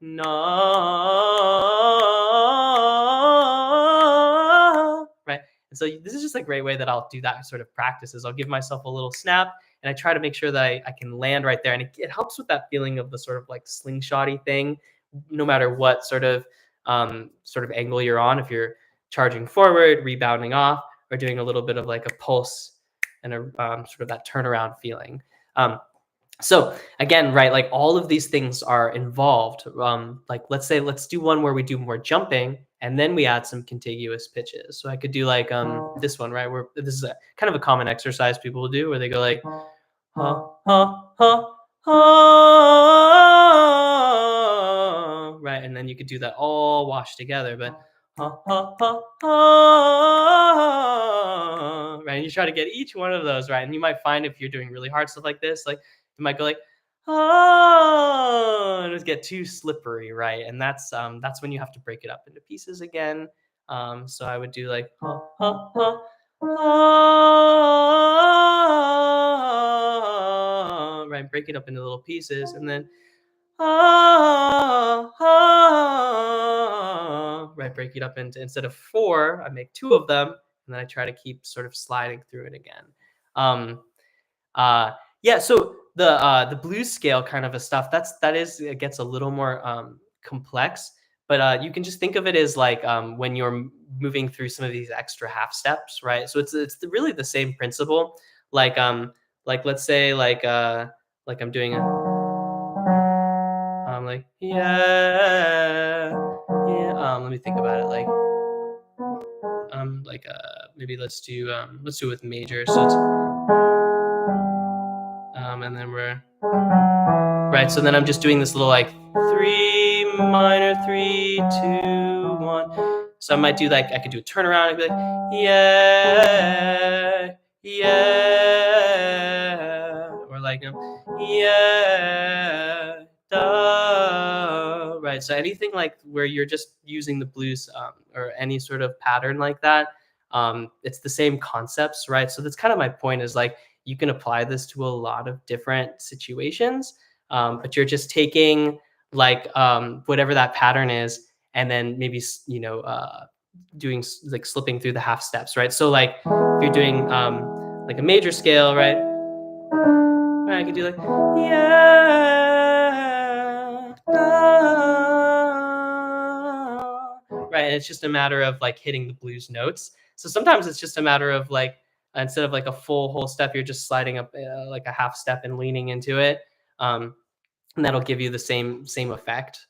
no, right? And so this is just a great way that I'll do that sort of practice is I'll give myself a little snap and I try to make sure that I can land right there. And it helps with that feeling of the sort of like slingshotty thing, no matter what sort of angle you're on. If you're charging forward, rebounding off, or doing a little bit of like a pulse and a sort of that turnaround feeling. So again, right, like all of these things are involved. Like let's do one where we do more jumping and then we add some contiguous pitches. So I could do like this one, right, where this is a kind of a common exercise people will do where they go like ha ha ha ha, right, and then you could do that all washed together, but ha ha ha ha, right, and you try to get each one of those right, and you might find if you're doing really hard stuff like this, like you might go like ah, and just get too slippery, right, and that's when you have to break it up into pieces again. So I would do like ha ha ha ah, right, break it up into little pieces, and then ah, ah, right, break it up into, instead of four, I make two of them, and then I try to keep sort of sliding through it again. Um, yeah, so the blues scale kind of a stuff it gets a little more complex, but you can just think of it as like when you're moving through some of these extra half steps, right? So really the same principle. Like let's say like I'm doing like yeah, yeah. Let me think about it. Maybe let's do it with major. So it's and then we're right. So then I'm just doing this little like 3 minor 3 2 1. So I might do like I could do a turnaround and be like yeah, yeah, or like yeah, da, right. So anything like where you're just using the blues or any sort of pattern like that, it's the same concepts, right? So that's kind of my point is like you can apply this to a lot of different situations, but you're just taking like whatever that pattern is and then maybe doing like slipping through the half steps, right? So like if you're doing like a major scale, right? Right, I could do like yeah, right. And it's just a matter of like hitting the blues notes. So sometimes it's just a matter of like instead of like a full whole step, you're just sliding up like a half step and leaning into it. Um, and that'll give you the same effect.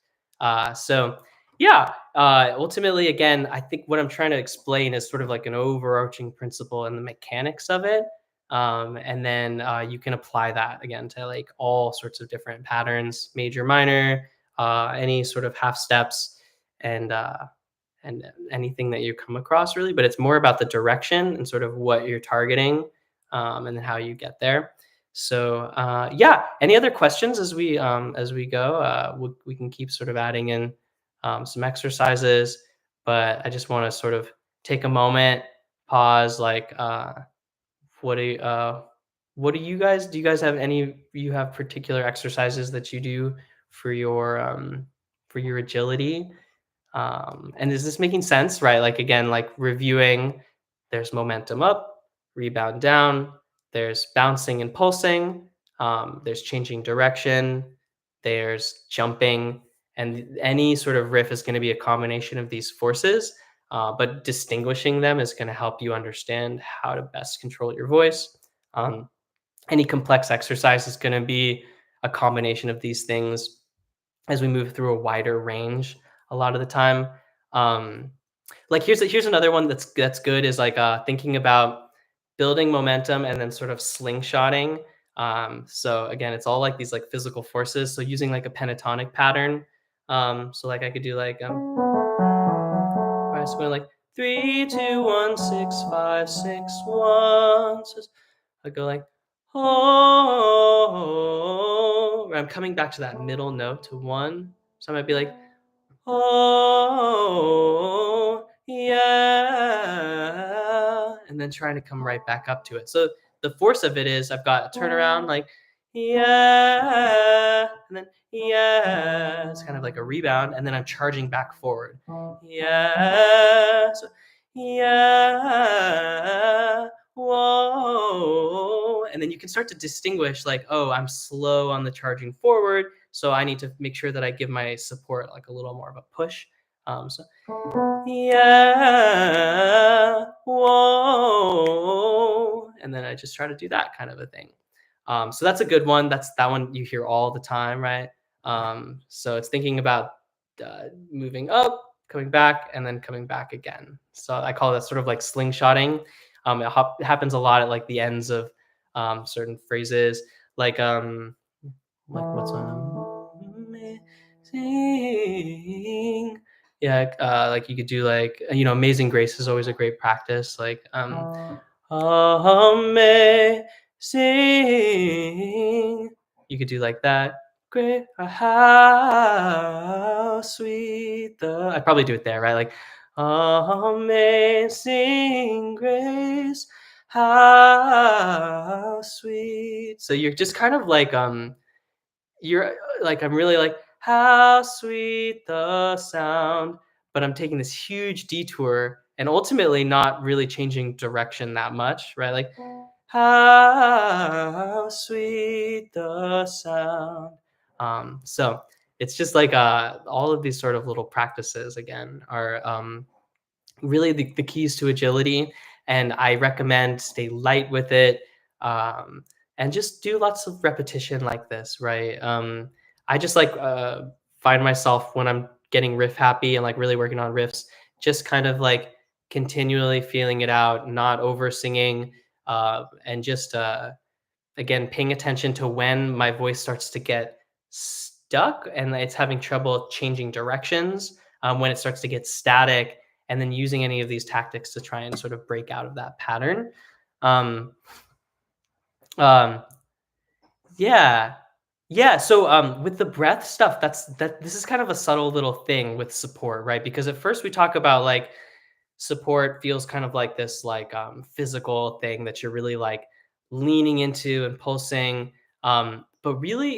So yeah, ultimately, again, I think what I'm trying to explain is sort of like an overarching principle and the mechanics of it. And then you can apply that again to like all sorts of different patterns, major, minor, any sort of half steps, and anything that you come across really. But it's more about the direction and sort of what you're targeting, and then how you get there. So yeah, any other questions as we go? We can keep sort of adding in some exercises, but I just want to sort of take a moment, pause. Like, what do you, what do you guys? Do you guys have any? You have particular exercises that you do for your agility? And is this making sense, right? Like again, like reviewing, there's momentum up, rebound down, there's bouncing and pulsing, there's changing direction, there's jumping, and any sort of riff is going to be a combination of these forces. But distinguishing them is going to help you understand how to best control your voice. Um, any complex exercise is going to be a combination of these things as we move through a wider range a lot of the time. Um, like here's another one that's good is like thinking about building momentum and then sort of slingshotting. So again, it's all like these like physical forces. So using like a pentatonic pattern. So like I could do like right, so going like 3, 2, 1, 6, 5, 6, 1. So I go like oh, I'm coming back to that middle note to one. So I might be like oh, yeah, and then trying to come right back up to it. So the force of it is I've got a turnaround like yeah, and then yeah, it's kind of like a rebound, and then I'm charging back forward. Yeah, so yeah, whoa, and then you can start to distinguish like, oh, I'm slow on the charging forward, so I need to make sure that I give my support like a little more of a push. So yeah, whoa, and then I just try to do that kind of a thing. So that's a good one. That's that one you hear all the time, right? So it's thinking about moving up, coming back, and then coming back again. So I call that sort of like slingshotting. It happens a lot at like the ends of certain phrases, like what's amazing. Yeah, like you could do like Amazing Grace is always a great practice. Like amazing. You could do like that. Great, how sweet the. I probably do it there, right? Like amazing grace, how sweet. So you're just kind of like you're like I'm really like how sweet the sound, but I'm taking this huge detour and ultimately not really changing direction that much, right? Like how sweet the sound. So it's just like all of these sort of little practices again are really the keys to agility. And I recommend stay light with it, and just do lots of repetition like this, right? I just like find myself when I'm getting riff happy and like really working on riffs, just kind of like continually feeling it out, not over singing, and just again paying attention to when my voice starts to get stuck and it's having trouble changing directions, when it starts to get static, and then using any of these tactics to try and sort of break out of that pattern. Um, um, yeah, yeah. So with the breath stuff, that. This is kind of a subtle little thing with support, right? Because at first we talk about like support feels kind of like this like physical thing that you're really like leaning into and pulsing. But really,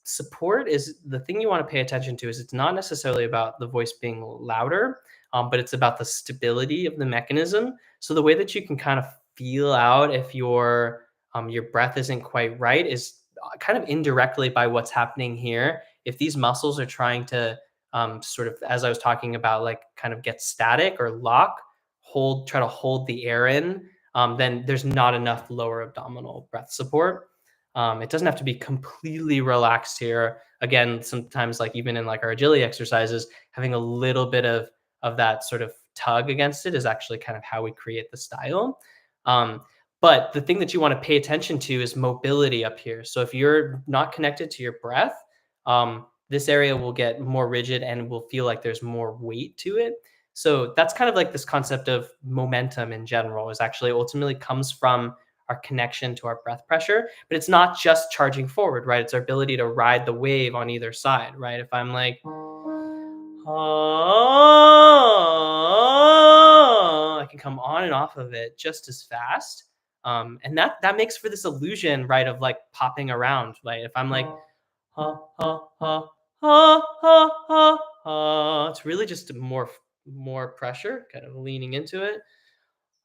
support is the thing you want to pay attention to is it's not necessarily about the voice being louder, but it's about the stability of the mechanism. So the way that you can kind of feel out if your breath isn't quite right is kind of indirectly by what's happening here. If these muscles are trying to sort of, as I was talking about, like kind of get static or lock, try to hold the air in, then there's not enough lower abdominal breath support. It doesn't have to be completely relaxed here. Again, sometimes like even in like our agility exercises, having a little bit of that sort of tug against it is actually kind of how we create the style. Um, but the thing that you want to pay attention to is mobility up here. So if you're not connected to your breath, this area will get more rigid and will feel like there's more weight to it. So that's kind of like this concept of momentum in general is actually ultimately comes from our connection to our breath pressure, but it's not just charging forward, right? It's our ability to ride the wave on either side, right? If I'm like, oh, I can come on and off of it just as fast. And that makes for this illusion, right, of like popping around. Right? If I'm like, ha, ha, ha, ha, ha, ha, ha, it's really just more pressure, kind of leaning into it.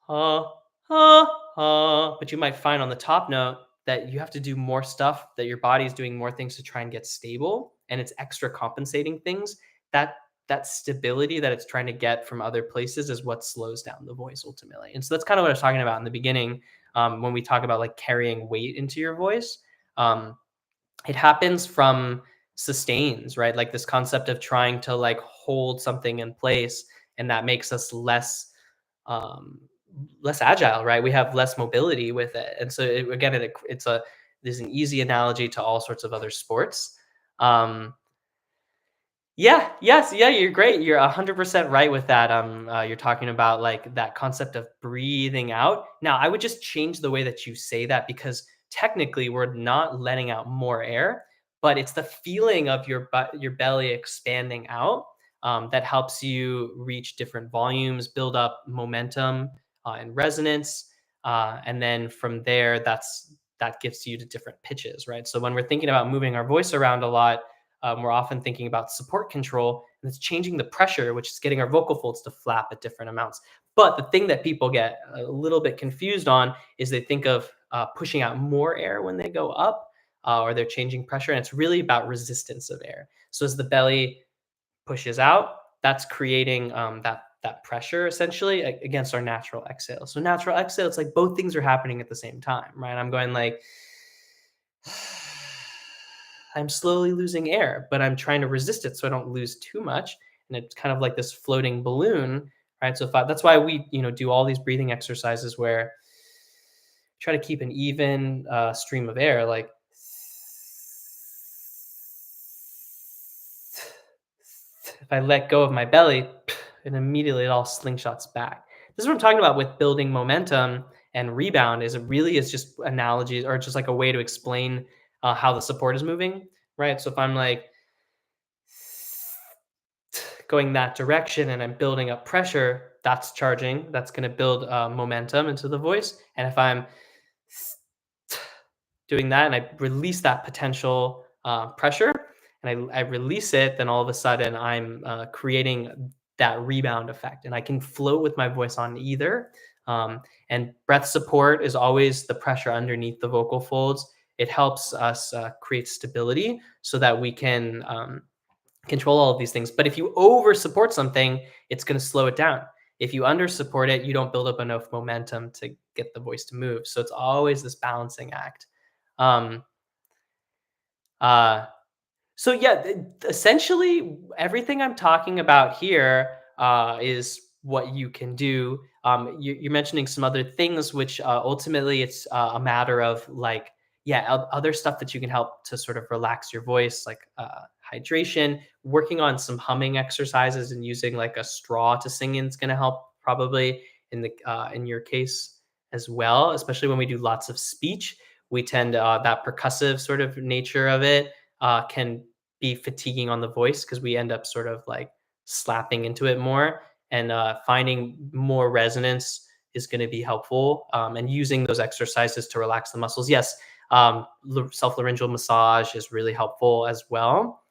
Ha, ha, ha. But you might find on the top note that you have to do more stuff, that your body is doing more things to try and get stable, and it's extra compensating things. That that stability that it's trying to get from other places is what slows down the voice ultimately. And so that's kind of what I was talking about in the beginning when we talk about like carrying weight into your voice. Um, it happens from sustains, right? Like this concept of trying to like hold something in place, and that makes us um, less agile, right? We have less mobility with it, and so again, it's a there's an easy analogy to all sorts of other sports. Um, yeah, yes, yeah, you're great. You're 100% right with that. You're talking about like that concept of breathing out. Now, I would just change the way that you say that because technically we're not letting out more air, but it's the feeling of your belly expanding out that helps you reach different volumes, build up momentum and resonance, and then from there, that gets you to different pitches, right? So when we're thinking about moving our voice around a lot, we're often thinking about support control, and it's changing the pressure, which is getting our vocal folds to flap at different amounts. But the thing that people get a little bit confused on is they think of pushing out more air when they go up, or they're changing pressure, and it's really about resistance of air. So as the belly pushes out, that's creating that pressure essentially against our natural exhale. So natural exhale, it's like both things are happening at the same time, right? I'm going like I'm slowly losing air, but I'm trying to resist it so I don't lose too much. And it's kind of like this floating balloon, right? So that's why we, do all these breathing exercises where try to keep an even stream of air, like if I let go of my belly, and immediately it all slingshots back. This is what I'm talking about with building momentum and rebound. Is it really is just analogies or just like a way to explain how the support is moving, right? So if I'm like going that direction and I'm building up pressure, that's charging. That's going to build momentum into the voice. And if I'm doing that and I release that potential pressure and I release it, then all of a sudden I'm creating that rebound effect and I can float with my voice on either. And breath support is always the pressure underneath the vocal folds. It helps us create stability so that we can control all of these things. But if you over support something, it's going to slow it down. If you under support it, you don't build up enough momentum to get the voice to move. So it's always this balancing act. Um, uh, so yeah, essentially everything I'm talking about here is what you can do. You're mentioning some other things, which ultimately it's a matter of like, yeah, other stuff that you can help to sort of relax your voice, like hydration, working on some humming exercises and using like a straw to sing in is going to help probably in your case as well, especially when we do lots of speech. We tend that percussive sort of nature of it can be fatiguing on the voice because we end up sort of like slapping into it more and finding more resonance is going to be helpful and using those exercises to relax the muscles. Yes, Self-laryngeal massage is really helpful as well.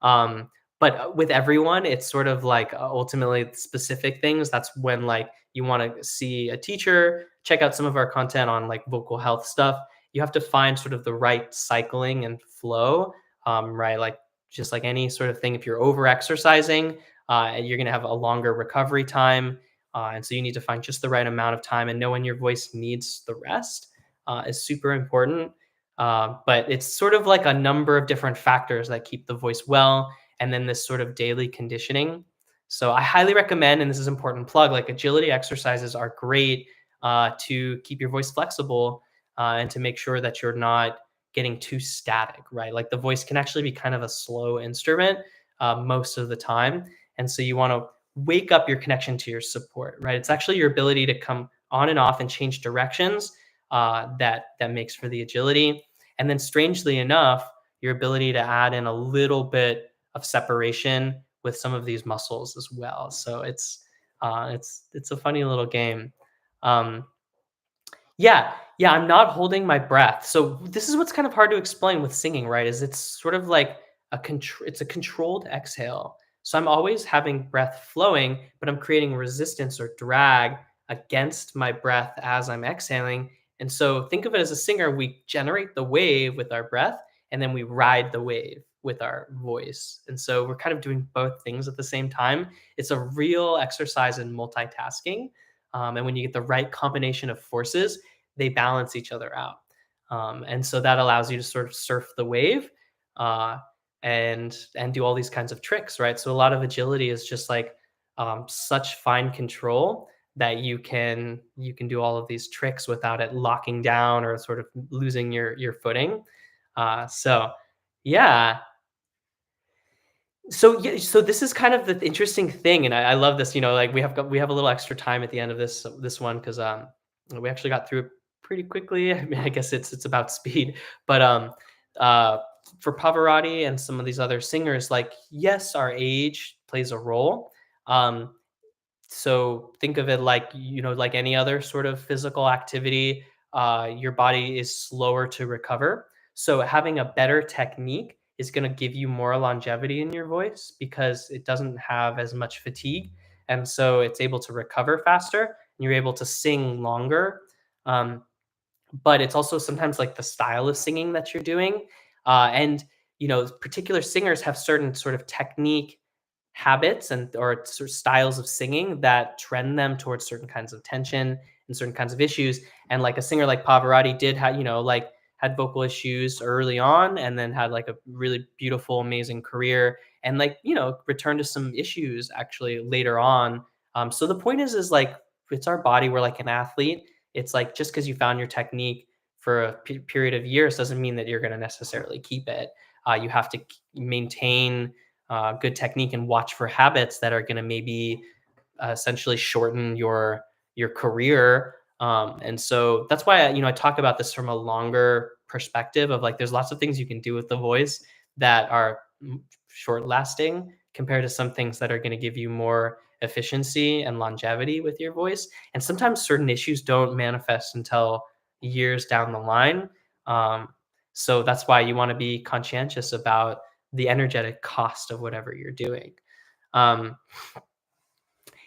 Um, but with everyone, it's sort of like ultimately specific things. That's when like you want to see a teacher, check out some of our content on like vocal health stuff. You have to find sort of the right cycling and flow, right? Like just like any sort of thing, if you're over exercising, you're going to have a longer recovery time. And so you need to find just the right amount of time and know when your voice needs the rest is super important. But it's sort of like a number of different factors that keep the voice well, and then this sort of daily conditioning. So I highly recommend, and this is an important plug, like agility exercises are great to keep your voice flexible and to make sure that you're not getting too static, right? Like the voice can actually be kind of a slow instrument most of the time. And so you want to wake up your connection to your support, right? It's actually your ability to come on and off and change directions that makes for the agility. And then strangely enough, your ability to add in a little bit of separation with some of these muscles as well. So it's a funny little game. Um, yeah, yeah, I'm not holding my breath. So this is what's kind of hard to explain with singing, right? Is it's sort of like it's a controlled exhale. So I'm always having breath flowing, but I'm creating resistance or drag against my breath as I'm exhaling. And so think of it as a singer, we generate the wave with our breath and then we ride the wave with our voice. And so we're kind of doing both things at the same time. It's a real exercise in multitasking. And when you get the right combination of forces, they balance each other out. And so that allows you to sort of surf the wave uh, and do all these kinds of tricks, right? So a lot of agility is just like such fine control that you can do all of these tricks without it locking down or sort of losing your footing. So yeah, so yeah, so this is kind of the interesting thing, and I love this. You know, like we have a little extra time at the end of this one because we actually got through it pretty quickly. I mean, I guess it's about speed, but uh for Pavarotti and some of these other singers, like yes, our age plays a role. Um, so think of it like, you know, like any other sort of physical activity, your body is slower to recover. So having a better technique is going to give you more longevity in your voice because it doesn't have as much fatigue. And so it's able to recover faster and you're able to sing longer. Um, but it's also sometimes like the style of singing that you're doing. And, you know, particular singers have certain sort of technique habits and or sort of styles of singing that trend them towards certain kinds of tension and certain kinds of issues. And like a singer like Pavarotti did have, you know, like had vocal issues early on and then had like a really beautiful, amazing career and like, you know, returned to some issues actually later on. So the point is like, it's our body. We're like an athlete. It's like just because you found your technique for a period of years doesn't mean that you're going to necessarily keep it. You have to maintain good technique and watch for habits that are going to maybe essentially shorten your career. And so that's why I talk about this from a longer perspective of like there's lots of things you can do with the voice that are short lasting compared to some things that are going to give you more efficiency and longevity with your voice. And sometimes certain issues don't manifest until years down the line. Um, so that's why you want to be conscientious about the energetic cost of whatever you're doing. Um,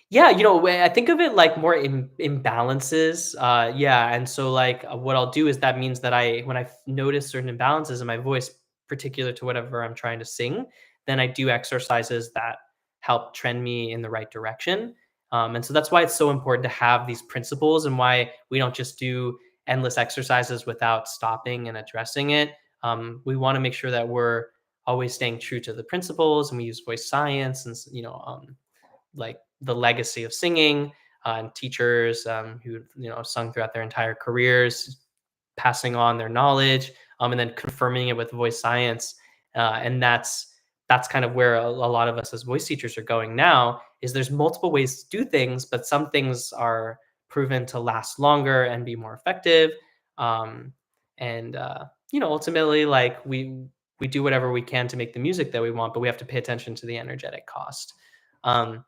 yeah, I think of it like more imbalances. Yeah, and so like what I'll do is that means that when I notice certain imbalances in my voice, particular to whatever I'm trying to sing, then I do exercises that help trend me in the right direction. And so that's why it's so important to have these principles and why we don't just do endless exercises without stopping and addressing it. We want to make sure that we're always staying true to the principles, and we use voice science and like the legacy of singing and teachers who sung throughout their entire careers, passing on their knowledge and then confirming it with voice science. And that's kind of where a lot of us as voice teachers are going now. Is there's multiple ways to do things, but some things are proven to last longer and be more effective. Um, and ultimately, like we do whatever we can to make the music that we want, but we have to pay attention to the energetic cost. Um,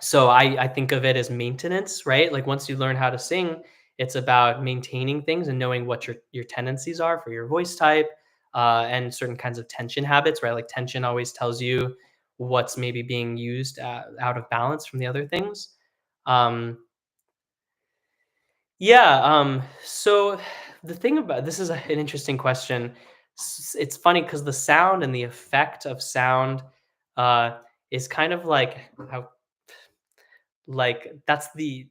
so I think of it as maintenance, right? Like once you learn how to sing, It's about maintaining things and knowing what your tendencies are for your voice type, and certain kinds of tension habits, right? Like tension always tells you what's maybe being used out of balance from the other things. Um, yeah. So the thing about this is an interesting question. It's funny because the sound and the effect of sound uh, is kind of like how, like that's the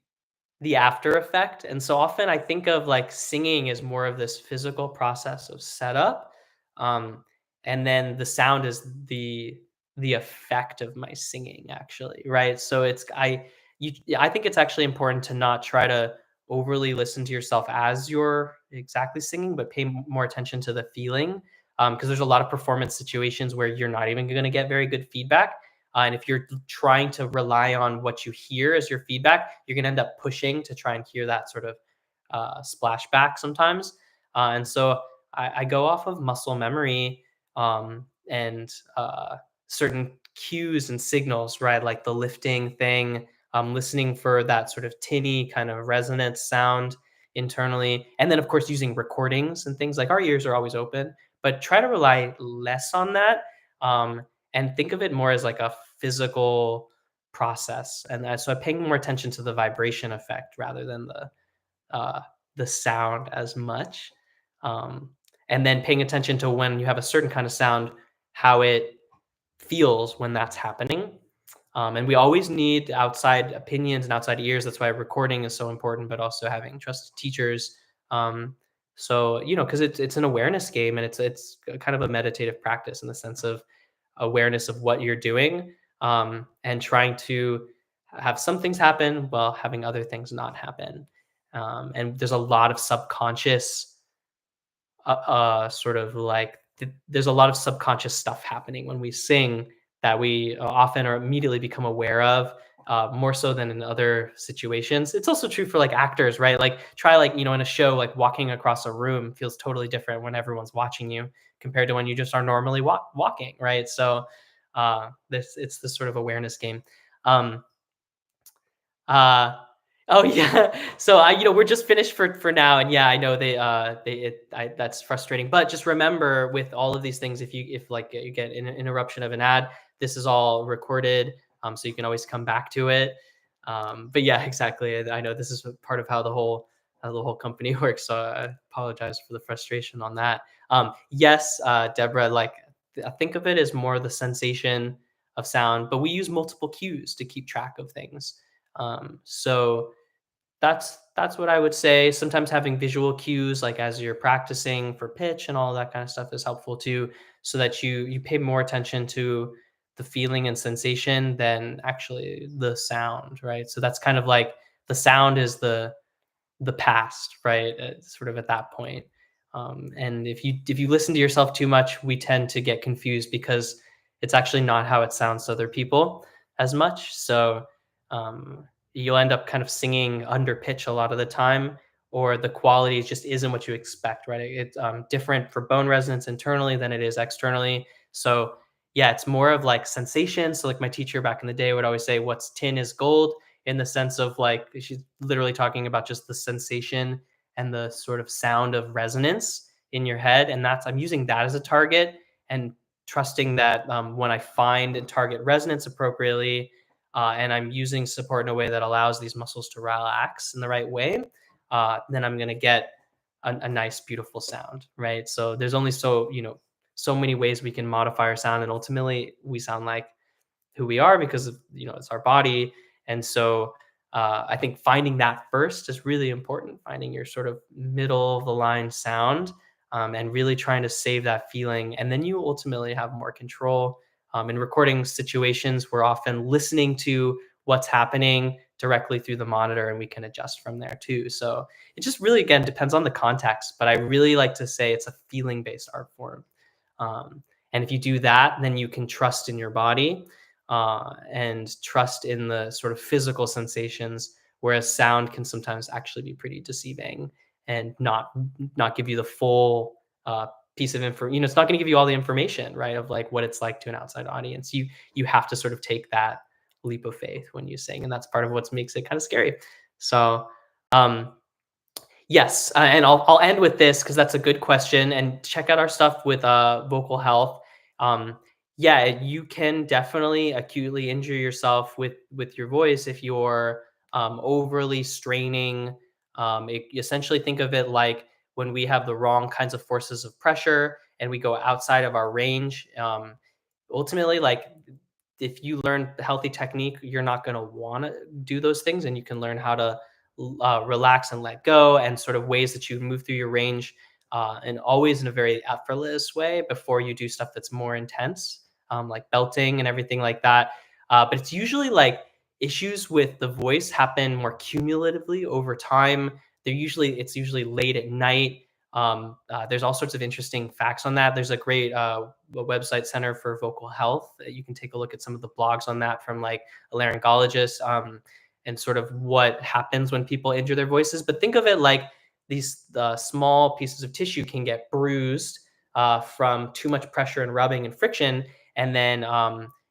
after effect. And so often I think of like singing as more of this physical process of setup. Um, and then the sound is the effect of my singing actually, right? So I think it's actually important to not try to overly listen to yourself as you're exactly singing, but pay more attention to the feeling. Because there's a lot of performance situations where you're not even going to get very good feedback, and if you're trying to rely on what you hear as your feedback, you're going to end up pushing to try and hear that sort of splashback sometimes. And so I go off of muscle memory, and certain cues and signals, right? Like the lifting thing, listening for that sort of tinny kind of resonance sound internally. And then, of course, using recordings and things like our ears are always open, but try to rely less on that. And think of it more as like a physical process. And so I'm paying more attention to the vibration effect rather than uh, the sound as much. Um, and then paying attention to when you have a certain kind of sound, how it feels when that's happening. And we always need outside opinions and outside ears. That's why recording is so important, but also having trusted teachers. Um, so because it's an awareness game, and it's kind of a meditative practice in the sense of awareness of what you're doing, and trying to have some things happen while having other things not happen. And there's a lot of subconscious sort of like there's a lot of subconscious stuff happening when we sing that we often or immediately become aware of, more so than in other situations. It's also true for like actors, right? Like try like in a show, like walking across a room feels totally different when everyone's watching you compared to when you just are normally walking, right? So this it's this sort of awareness game. Um, uh, oh yeah. So we're just finished for now, and yeah, I know that's frustrating. But just remember, with all of these things, if like you get an interruption of an ad, this is all recorded, so you can always come back to it. But yeah, exactly. I know this is a part of how the whole company works, so I apologize for the frustration on that. Yes, Deborah, like think of it as more the sensation of sound, but we use multiple cues to keep track of things. So that's what I would say. Sometimes having visual cues, like as you're practicing for pitch and all that kind of stuff, is helpful too, so that you pay more attention to the feeling and sensation than actually the sound, right? So that's kind of like the sound is the past, right? Sort of at that point. And if you listen to yourself too much, we tend to get confused because it's actually not how it sounds to other people as much. So you'll end up kind of singing under pitch a lot of the time, or the quality just isn't what you expect, right? It's different for bone resonance internally than it is externally. So yeah, it's more of like sensation. So like my teacher back in the day would always say, "What's tin is gold," in the sense of like she's literally talking about just the sensation and the sort of sound of resonance in your head. And I'm using that as a target, and trusting that when I find and target resonance appropriately, and I'm using support in a way that allows these muscles to relax in the right way, then I'm going to get a nice, beautiful sound, right? So there's only so many ways we can modify our sound, and ultimately we sound like who we are because of it's our body. And so I think finding that first is really important, finding your sort of middle of the line sound, and really trying to save that feeling, and then you ultimately have more control. In recording situations, we're often listening to what's happening directly through the monitor, and we can adjust from there too. So it just really, again, depends on the context, but I really like to say it's a feeling based art form. Um, and if you do that, then you can trust in your body, and trust in the sort of physical sensations, whereas sound can sometimes actually be pretty deceiving and not give you the full piece of info. It's not going to give you all the information, right, of like what it's like to an outside audience. You have to sort of take that leap of faith when you sing, and that's part of what makes it kind of scary. So um Yes, and I'll end with this because that's a good question. And check out our stuff with vocal health. Um, yeah, you can definitely acutely injure yourself with your voice if you're overly straining. Essentially, think of it like when we have the wrong kinds of forces of pressure and we go outside of our range. Ultimately, like if you learn the healthy technique, you're not going to want to do those things, and you can learn how to relax and let go, and sort of ways that you move through your range, and always in a very effortless way before you do stuff that's more intense, like belting and everything like that. But it's usually like issues with the voice happen more cumulatively over time. It's usually late at night. There's all sorts of interesting facts on that. There's a great website, Center for Vocal Health, that you can take a look at some of the blogs on that from like a laryngologist, and sort of what happens when people injure their voices. But think of it like these small pieces of tissue can get bruised from too much pressure and rubbing and friction, and then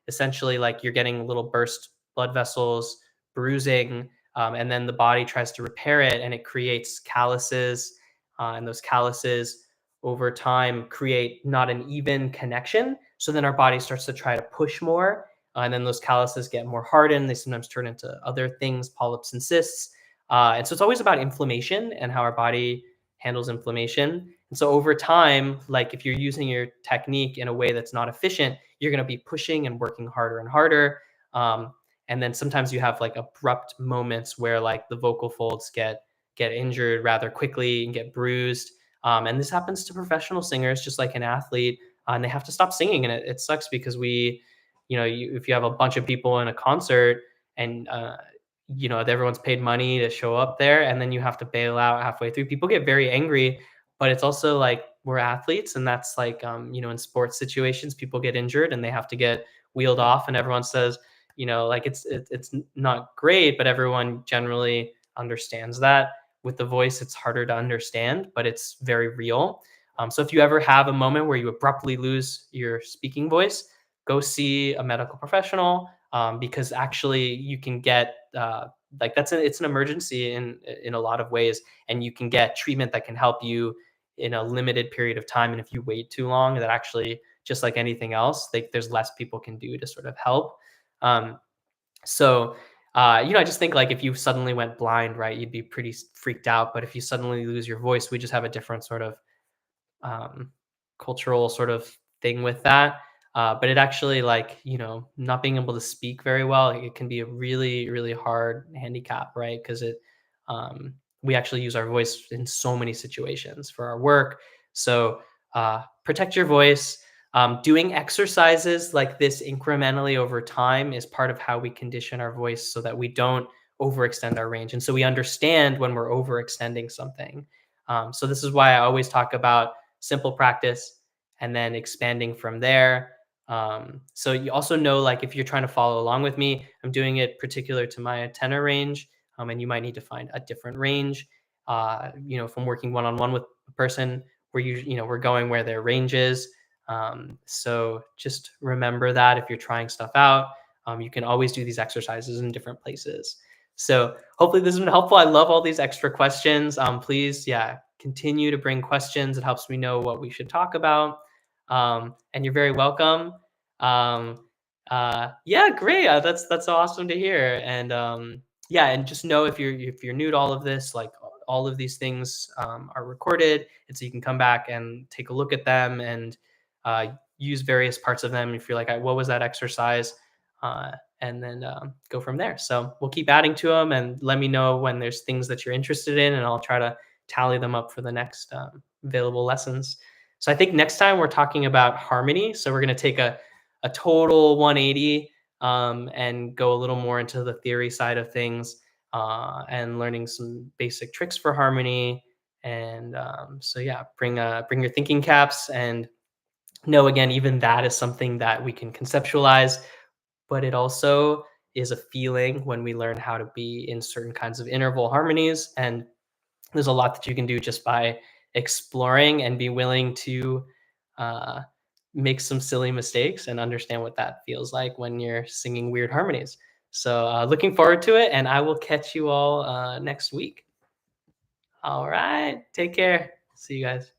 essentially like you're getting little burst blood vessels, bruising, and then the body tries to repair it, and it creates calluses, and those calluses over time create not an even connection. So then our body starts to try to push more, and then those calluses get more hardened. They sometimes turn into other things, polyps and cysts. And so it's always about inflammation and how our body handles inflammation. And so over time, like if you're using your technique in a way that's not efficient, you're going to be pushing and working harder and harder. And then sometimes you have like abrupt moments where like the vocal folds get injured rather quickly and get bruised. And this happens to professional singers, just like an athlete, and they have to stop singing. And it sucks because if you have a bunch of people in a concert and, everyone's paid money to show up there and then you have to bail out halfway through, people get very angry. But it's also like we're athletes, and that's like, in sports situations, people get injured and they have to get wheeled off, and everyone says, like it's not great, but everyone generally understands that. With the voice, it's harder to understand, but it's very real. So if you ever have a moment where you abruptly lose your speaking voice, go see a medical professional, because actually you can get like it's an emergency in a lot of ways, and you can get treatment that can help you in a limited period of time. And if you wait too long, that actually, just like anything else, there's less people can do to sort of help. Um, so, I just think like if you suddenly went blind, right, you'd be pretty freaked out. But if you suddenly lose your voice, we just have a different sort of um, cultural sort of thing with that. But it actually, like, not being able to speak very well, it can be a really, really hard handicap, right? Because we actually use our voice in so many situations for our work. So protect your voice. Doing exercises like this incrementally over time is part of how we condition our voice so that we don't overextend our range. And so we understand when we're overextending something. So this is why I always talk about simple practice and then expanding from there. So you also know, like, if you're trying to follow along with me, I'm doing it particular to my tenor range, and you might need to find a different range. From working one on one with a person, we're going where their range is. So just remember that if you're trying stuff out, you can always do these exercises in different places. So hopefully this has been helpful. I love all these extra questions. Please, yeah, continue to bring questions. It helps me know what we should talk about. And you're very welcome. Um, yeah, great. That's awesome to hear. And yeah, and just know if you're new to all of this, like all of these things are recorded, and so you can come back and take a look at them and use various parts of them if you're like, what was that exercise? And then go from there. So we'll keep adding to them, and let me know when there's things that you're interested in, and I'll try to tally them up for the next available lessons. So I think next time we're talking about harmony. So we're going to take a total 180, and go a little more into the theory side of things, and learning some basic tricks for harmony. And so yeah, bring your thinking caps, and know again, even that is something that we can conceptualize, but it also is a feeling when we learn how to be in certain kinds of interval harmonies. And there's a lot that you can do just by exploring and be willing to uh, make some silly mistakes and understand what that feels like when you're singing weird harmonies. So looking forward to it, and I will catch you all next week. All right. Take care. See you guys.